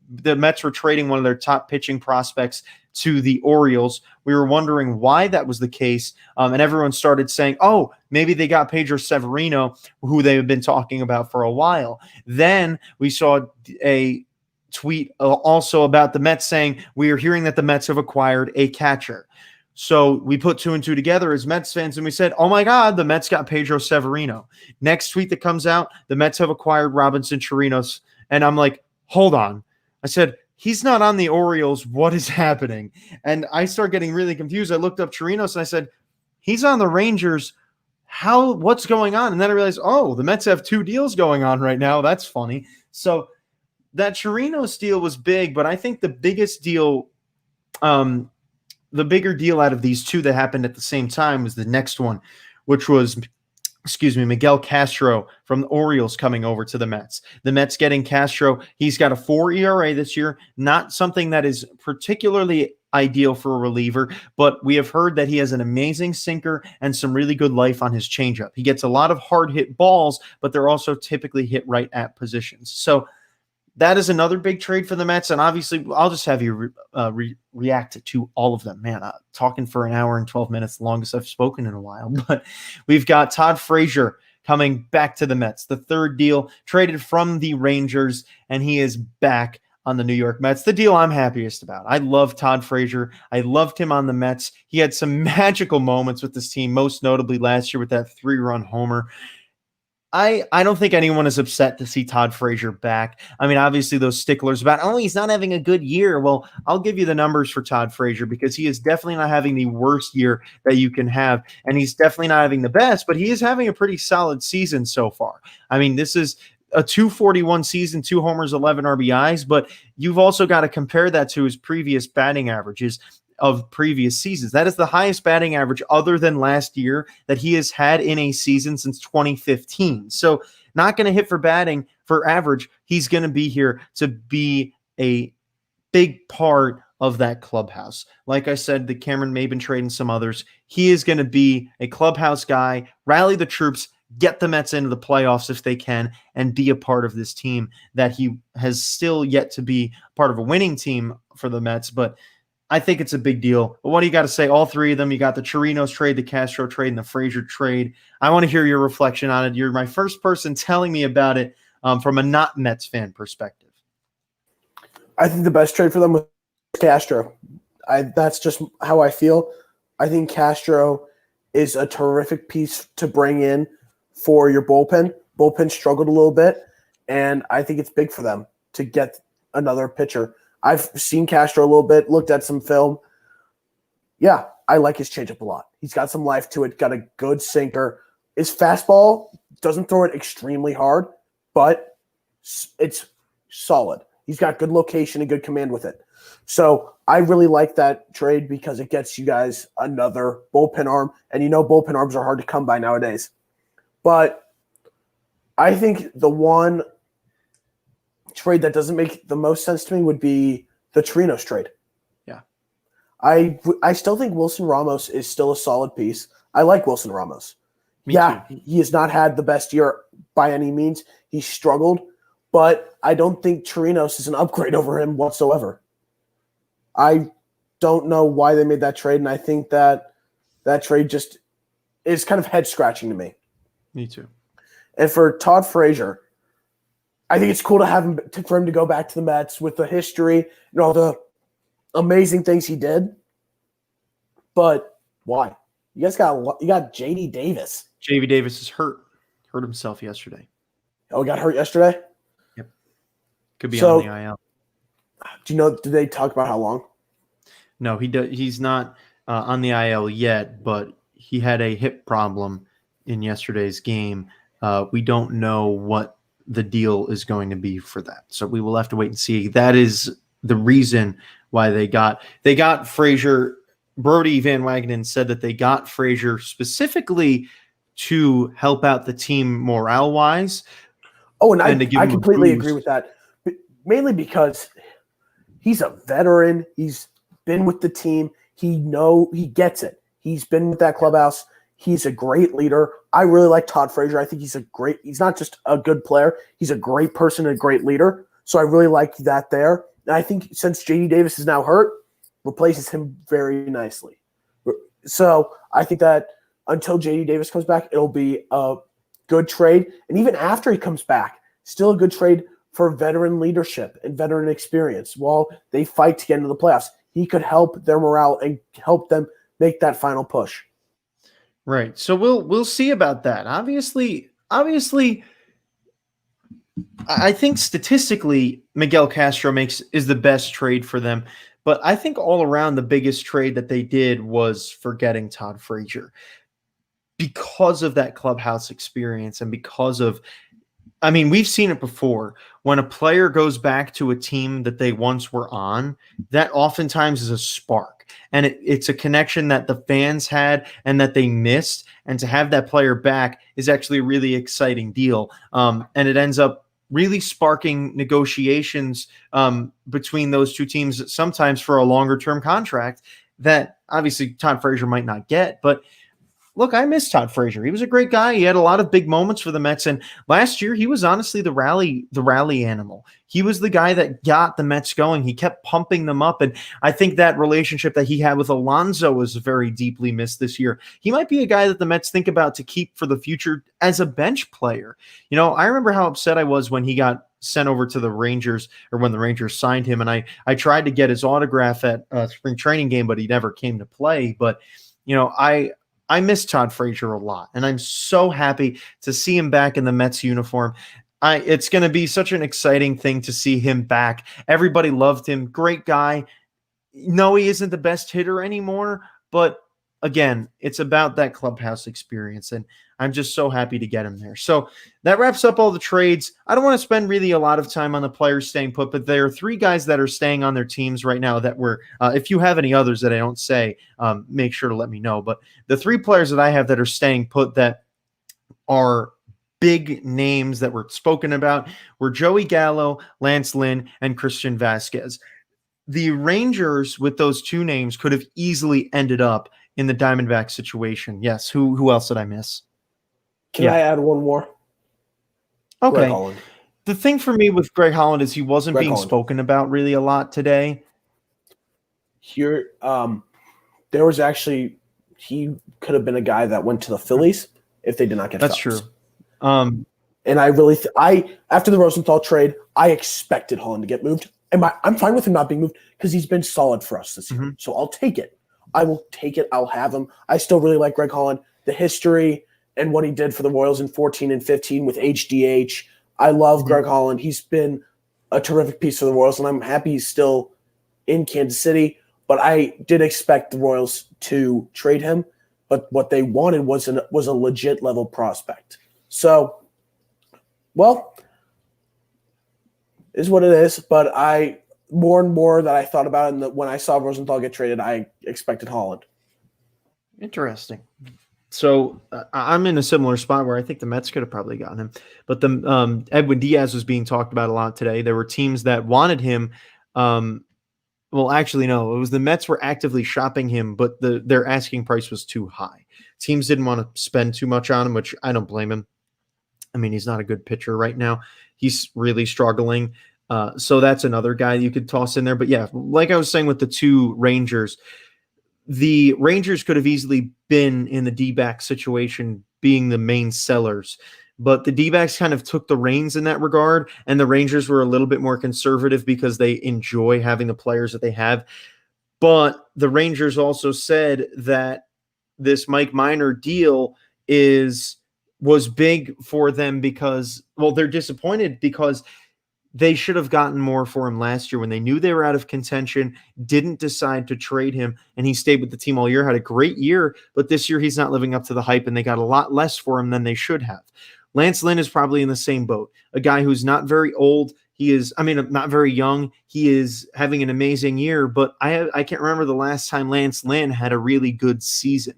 the Mets were trading one of their top pitching prospects to the Orioles. We were wondering why that was the case, and everyone started saying, oh, maybe they got Pedro Severino, who they've been talking about for a while. Then we saw a tweet also about the Mets saying, we are hearing that the Mets have acquired a catcher. So we put 2 and 2 together as Mets fans, and we said, oh my God, the Mets got Pedro Severino. Next tweet that comes out, the Mets have acquired Robinson Chirinos. And I'm like, hold on. I said, he's not on the Orioles. What is happening? And I start getting really confused. I looked up Chirinos and I said, he's on the Rangers. What's going on? And then I realized, oh, the Mets have 2 deals going on right now. That's funny. So that Chirinos deal was big, but I think the biggest deal, the bigger deal out of these 2 that happened at the same time was the next one, which was Miguel Castro from the Orioles coming over to the Mets. The Mets getting Castro. He's got a 4 ERA this year, not something that is particularly ideal for a reliever, but we have heard that he has an amazing sinker and some really good life on his changeup. He gets a lot of hard hit balls, but they're also typically hit right at positions. So that is another big trade for the Mets, and obviously I'll just have you react to all of them. Man, talking for an hour and 12 minutes, the longest I've spoken in a while. But we've got Todd Frazier coming back to the Mets, the 3rd deal, traded from the Rangers, and he is back on the New York Mets. The deal I'm happiest about. I love Todd Frazier. I loved him on the Mets. He had some magical moments with this team, most notably last year with that 3-run homer. I don't think anyone is upset to see Todd Frazier back. I mean, obviously those sticklers about, oh, he's not having a good year. Well, I'll give you the numbers for Todd Frazier, because he is definitely not having the worst year that you can have. And he's definitely not having the best, but he is having a pretty solid season so far. I mean, this is a 241 season, 2 homers, 11 RBIs, but you've also got to compare that to his previous batting averages of previous seasons. That is the highest batting average other than last year that he has had in a season since 2015. So not going to hit for batting for average. He's going to be here to be a big part of that clubhouse. Like I said, the Cameron Maben trade and some others, he is going to be a clubhouse guy, rally the troops, get the Mets into the playoffs if they can, and be a part of this team that he has still yet to be part of a winning team for the Mets. But I think it's a big deal. But what do you got to say? All 3 of them. You got the Chirinos trade, the Castro trade, and the Frazier trade. I want to hear your reflection on it. You're my first person telling me about it from a not Mets fan perspective. I think the best trade for them was Castro. That's just how I feel. I think Castro is a terrific piece to bring in for your bullpen. Bullpen struggled a little bit, and I think it's big for them to get another pitcher. I've seen Castro a little bit, looked at some film. Yeah, I like his changeup a lot. He's got some life to it, got a good sinker. His fastball doesn't throw it extremely hard, but it's solid. He's got good location and good command with it. So I really like that trade because it gets you guys another bullpen arm, and bullpen arms are hard to come by nowadays. But I think the one trade that doesn't make the most sense to me would be the Trinos trade. Yeah. I still think Wilson Ramos is still a solid piece. I like Wilson Ramos. Me too. He has not had the best year by any means. He struggled, but I don't think Trinos is an upgrade over him whatsoever. I don't know why they made that trade, and I think that trade just is kind of head-scratching to me. Me too. And for Todd Frazier, I think it's cool for him to go back to the Mets with the history and all the amazing things he did. But why? You got J.D. Davis. J.D. Davis is hurt himself yesterday. Oh, he got hurt yesterday? Yep. Could be on the IL. Do you know, did they talk about how long? No, he's not on the IL yet, but he had a hip problem in yesterday's game. We don't know what the deal is going to be for that. So we will have to wait and see. That is the reason why they got Frazier. Brody Van Wagenen said that they got Frazier specifically to help out the team morale-wise. Oh, and I completely agree with that. Mainly because he's a veteran. He's been with the team. He gets it. He's been with that clubhouse. He's a great leader. I really like Todd Frazier. I think he's not just a good player. He's a great person and a great leader. So I really like that there. And I think since J.D. Davis is now hurt, replaces him very nicely. So I think that until J.D. Davis comes back, it'll be a good trade. And even after he comes back, still a good trade for veteran leadership and veteran experience while they fight to get into the playoffs. He could help their morale and help them make that final push. Right. So we'll see about that. Obviously, I think statistically Miguel Castro is the best trade for them. But I think all around the biggest trade that they did was for getting Todd Frazier because of that clubhouse experience and because of, I mean, we've seen it before. When a player goes back to a team that they once were on, that oftentimes is a spark. And it's a connection that the fans had and that they missed. And to have that player back is actually a really exciting deal. And it ends up really sparking negotiations between those two teams, sometimes for a longer-term contract that obviously Todd Frazier might not get. But look, I miss Todd Frazier. He was a great guy. He had a lot of big moments for the Mets. And last year, he was honestly the rally animal. He was the guy that got the Mets going. He kept pumping them up. And I think that relationship that he had with Alonso was very deeply missed this year. He might be a guy that the Mets think about to keep for the future as a bench player. You know, I remember how upset I was when he got sent over to the Rangers, or when the Rangers signed him. And I tried to get his autograph at a spring training game, but he never came to play. But, you know, I miss Todd Frazier a lot, and I'm so happy to see him back in the Mets uniform. It's going to be such an exciting thing to see him back. Everybody loved him. Great guy. No, he isn't the best hitter anymore, but again, it's about that clubhouse experience, and I'm just so happy to get him there. So that wraps up all the trades. I don't want to spend really a lot of time on the players staying put, but there are three guys that are staying on their teams right now that were, if you have any others that I don't say, make sure to let me know. But the three players that I have that are staying put that are big names that were spoken about were Joey Gallo, Lance Lynn, and Christian Vasquez. The Rangers with those two names could have easily ended up in the Diamondback situation. Yes. Who else did I miss? Can I add one more? Okay. The thing for me with Greg Holland is he wasn't being spoken about really a lot today. Here, there was actually, he could have been a guy that went to the Phillies if they did not get That's Phelps. true. And I really, after the Rosenthal trade, I expected Holland to get moved. And I'm fine with him not being moved because he's been solid for us this year. Mm-hmm. So I'll take it. I will take it. I'll have him. I still really like Greg Holland. The history and what he did for the Royals in 14 and 15 with HDH. I love Greg Holland. He's been a terrific piece for the Royals, and I'm happy he's still in Kansas City. But I did expect the Royals to trade him, but what they wanted was a legit level prospect. So, well, is what it is. But more and more that I thought about it, and when I saw Rosenthal get traded, I expected Holland. Interesting. So I'm in a similar spot where I think the Mets could have probably gotten him, but the Edwin Diaz was being talked about a lot today. There were teams that wanted him. Well, actually, no, it was the Mets were actively shopping him, but their asking price was too high. Teams didn't want to spend too much on him, which I don't blame him. I mean, he's not a good pitcher right now. He's really struggling. So that's another guy you could toss in there. But yeah, like I was saying with the two Rangers, the Rangers could have easily been in the D-back situation being the main sellers, but the D-backs kind of took the reins in that regard, and the Rangers were a little bit more conservative because they enjoy having the players that they have. But the Rangers also said that this Mike Minor deal was big for them because, well, they're disappointed because they should have gotten more for him last year when they knew they were out of contention, didn't decide to trade him, and he stayed with the team all year, had a great year, but this year he's not living up to the hype, and they got a lot less for him than they should have. Lance Lynn is probably in the same boat, a guy who's not very old. Not very young. He is having an amazing year, but I can't remember the last time Lance Lynn had a really good season.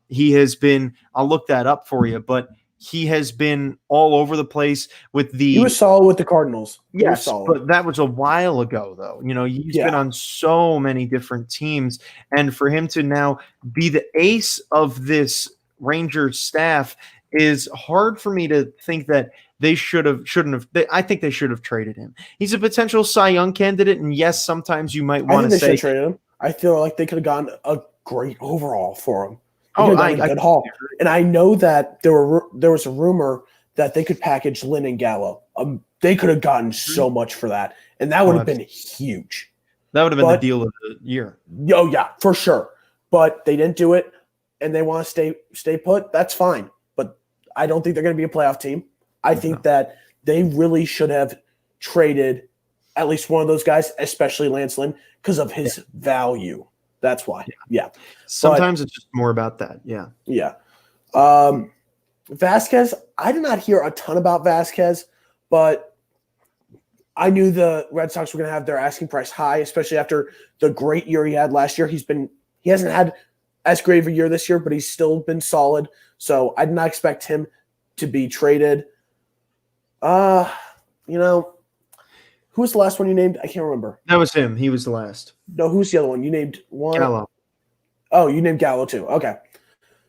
He has been, I'll look that up for you, but he has been all over the place with the. He was solid with the Cardinals. Yes, but that was a while ago, though. He's been on so many different teams, and for him to now be the ace of this Rangers staff is hard for me to think that they shouldn't have. I think they should have traded him. He's a potential Cy Young candidate, and yes, sometimes you might want to say they should trade him. I feel like they could have gotten a great overall for him. Good haul. And I know that there was a rumor that they could package Lynn and Gallo. They could have gotten so much for that, and that would have been huge. That would have been the deal of the year. Oh yeah, for sure. But they didn't do it, and they want to stay put. That's fine. But I don't think they're going to be a playoff team. I think that they really should have traded at least one of those guys, especially Lance Lynn, because of his value. That's why. Yeah. Sometimes it's just more about that. Yeah. Yeah. Vasquez, I did not hear a ton about Vasquez, but I knew the Red Sox were going to have their asking price high, especially after the great year he had last year. He hasn't had as great of a year this year, but he's still been solid. So I did not expect him to be traded. Who was the last one you named? I can't remember. That was him. He was the last. No, who's the other one? You named one? Gallo. Oh, you named Gallo too. Okay.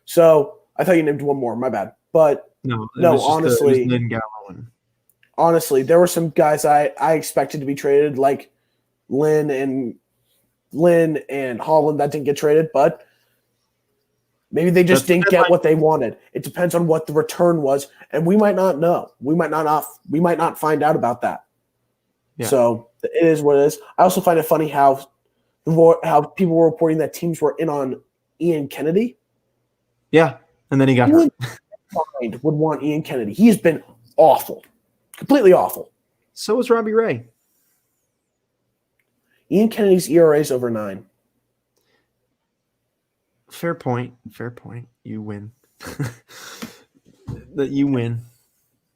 So I thought you named one more. My bad. But no, honestly, honestly, there were some guys I expected to be traded, like Lynn and Holland, that didn't get traded, but maybe they just didn't get what they wanted. It depends on what the return was, and we might not know. We might not find out about that. Yeah. So it is what it is. I also find it funny how people were reporting that teams were in on Ian Kennedy. Yeah, and then he got hurt. Would want Ian Kennedy. He has been awful, completely awful. So was Robbie Ray. Ian Kennedy's ERA is over 9. Fair point. You win. You win.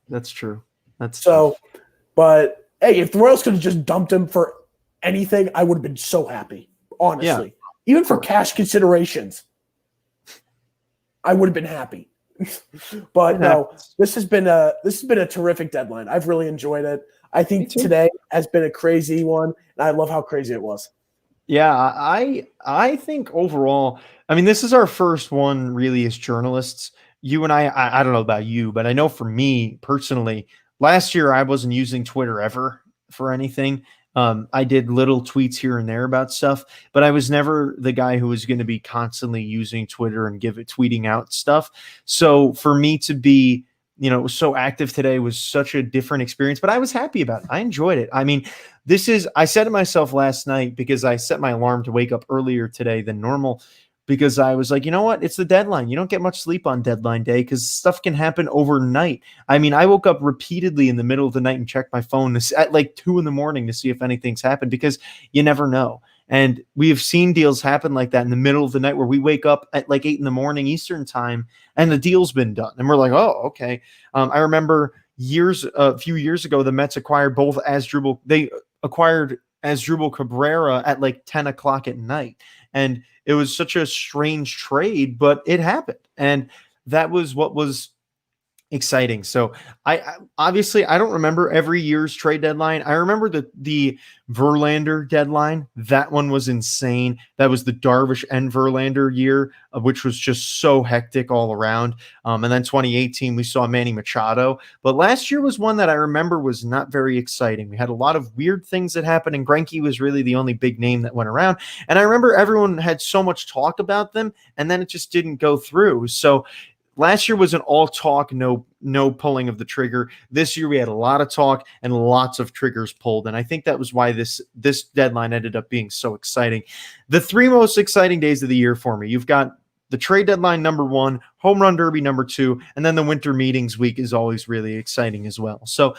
That's true. That's so. True. But hey, if the Royals could have just dumped him for anything, I would have been so happy. Honestly, even for cash considerations, I would have been happy. But no, this has been a terrific deadline. I've really enjoyed it. I think today has been a crazy one, and I love how crazy it was. Yeah, I think overall, I mean, this is our first one really as journalists. You and I don't know about you, but I know for me personally, last year I wasn't using Twitter ever for anything. I did little tweets here and there about stuff, but I was never the guy who was going to be constantly using Twitter and tweeting out stuff. So for me to be, so active today was such a different experience, but I was happy about it. I enjoyed it. I mean, I said to myself last night, because I set my alarm to wake up earlier today than normal, because I was like, you know what? It's the deadline. You don't get much sleep on deadline day because stuff can happen overnight. I mean, I woke up repeatedly in the middle of the night and checked my phone at like 2 a.m. to see if anything's happened, because you never know. And we have seen deals happen like that in the middle of the night, where we wake up at like 8 a.m. Eastern time and the deal's been done. And we're like, oh, okay. I remember a few years ago, the Mets acquired they acquired Asdrubal Cabrera at like 10 o'clock at night. And it was such a strange trade, but it happened. And that was what was exciting. So I obviously I don't remember every year's trade deadline. I remember the Verlander deadline. That one was insane. That was the Darvish and Verlander year, which was just so hectic all around. And then 2018 we saw Manny Machado. But last year was one that I remember was not very exciting. We had a lot of weird things that happened, and Greinke was really the only big name that went around. And I remember everyone had so much talk about them, and then it just didn't go through. So last year was an all talk, no pulling of the trigger. This year we had a lot of talk and lots of triggers pulled, and I think that was why this deadline ended up being so exciting. The 3 most exciting days of the year for me: you've got the trade deadline number 1, home run derby number 2, and then the winter meetings week is always really exciting as well. So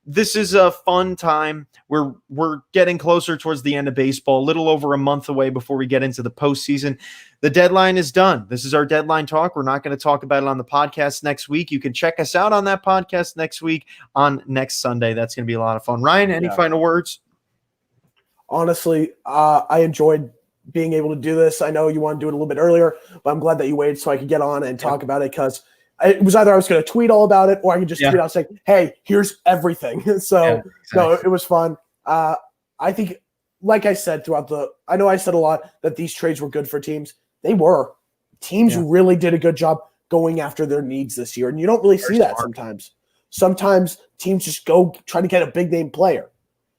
this is a fun time. We're getting closer towards the end of baseball, a little over a month away before we get into the postseason. The deadline is done. This is our deadline talk. We're not going to talk about it on the podcast next week. You can check us out on that podcast next week on next Sunday. That's going to be a lot of fun. Ryan, any final words? Honestly, I enjoyed being able to do this. I know you want to do it a little bit earlier, but I'm glad that you waited so I could get on and talk about it, because it was either I was going to tweet all about it, or I could just tweet out saying, hey, here's everything. So, no, it was fun. I think, like I said I know I said a lot that these trades were good for teams. They were. Teams really did a good job going after their needs this year, and you don't really see that sometimes. Sometimes teams just go try to get a big-name player.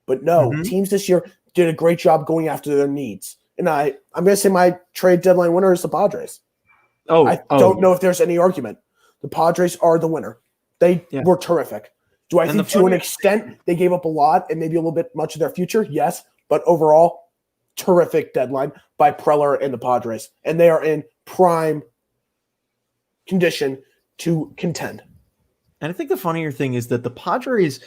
But no, teams this year did a great job going after their needs. And I'm going to say my trade deadline winner is the Padres. I don't know if there's any argument. The Padres are the winner. They were terrific. Do I think to an extent they gave up a lot and maybe a little bit much of their future? Yes. But overall, terrific deadline by Preller and the Padres. And they are in prime condition to contend. And I think the funnier thing is that the Padres,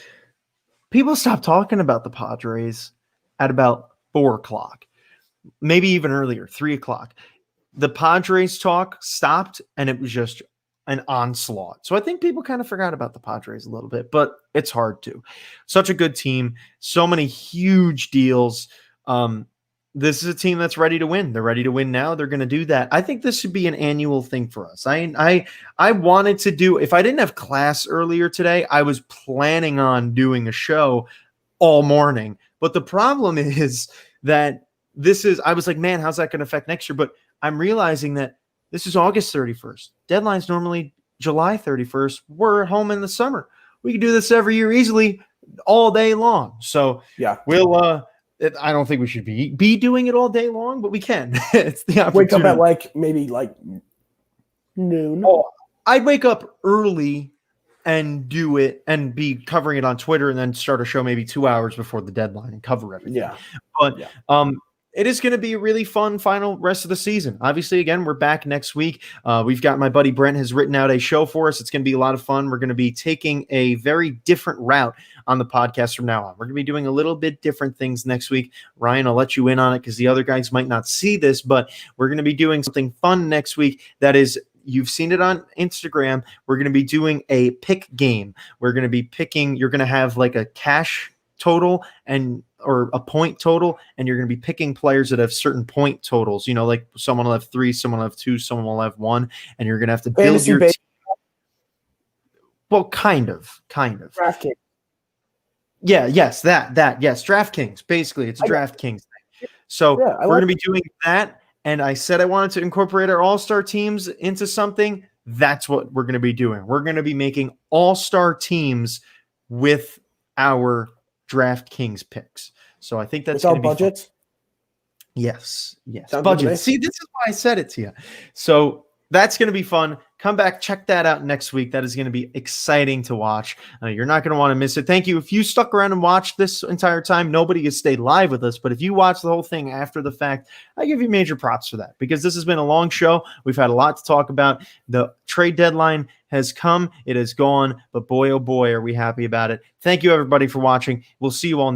people stopped talking about the Padres at about 4 o'clock, maybe even earlier, 3 o'clock. The Padres talk stopped, and it was just an onslaught. So I think people kind of forgot about the Padres a little bit, but it's hard to. Such a good team, so many huge deals. This is a team that's ready to win. They're ready to win now. They're going to do that. I think this should be an annual thing for us. I wanted to do, if I didn't have class earlier today, I was planning on doing a show all morning. But the problem is that I was like, man, how's that going to affect next year? But I'm realizing that this is August 31st. Deadline's normally July 31st. We're at home in the summer. We can do this every year easily all day long. So we'll I don't think we should be doing it all day long, but we can. It's the opportunity. Wake up at maybe noon. Oh, I'd wake up early and do it and be covering it on Twitter, and then start a show maybe 2 hours before the deadline and cover everything. But it is going to be a really fun final rest of the season. Obviously, again, we're back next week. We've got my buddy Brent has written out a show for us. It's going to be a lot of fun. We're going to be taking a very different route on the podcast from now on. We're going to be doing a little bit different things next week. Ryan, I'll let you in on it because the other guys might not see this, but we're going to be doing something fun next week. That is, you've seen it on Instagram. We're going to be doing a pick game. We're going to be picking, you're going to have like a cash total or a point total, and you're going to be picking players that have certain point totals. You know, like someone will have 3, someone will have 2, someone will have 1, and you're going to have to build Fantasy your team. Well, kind of. DraftKings. Yeah, yes, yes, DraftKings. Basically, it's a DraftKings thing. So we're going to be doing that, and I said I wanted to incorporate our all-star teams into something. That's what we're going to be doing. We're going to be making all-star teams with our DraftKings picks. So I think that's going to be budgets. Fun. Yes. Sounds budget. See, this is why I said it to you. So that's going to be fun. come back, check that out next week. That is going to be exciting to watch. You're not going to want to miss it. Thank you. If you stuck around and watched this entire time, nobody has stayed live with us. But if you watch the whole thing after the fact, I give you major props for that, because this has been a long show. We've had a lot to talk about. The trade deadline has come. It has gone. But boy, oh boy, are we happy about it. Thank you, everybody, for watching. We'll see you all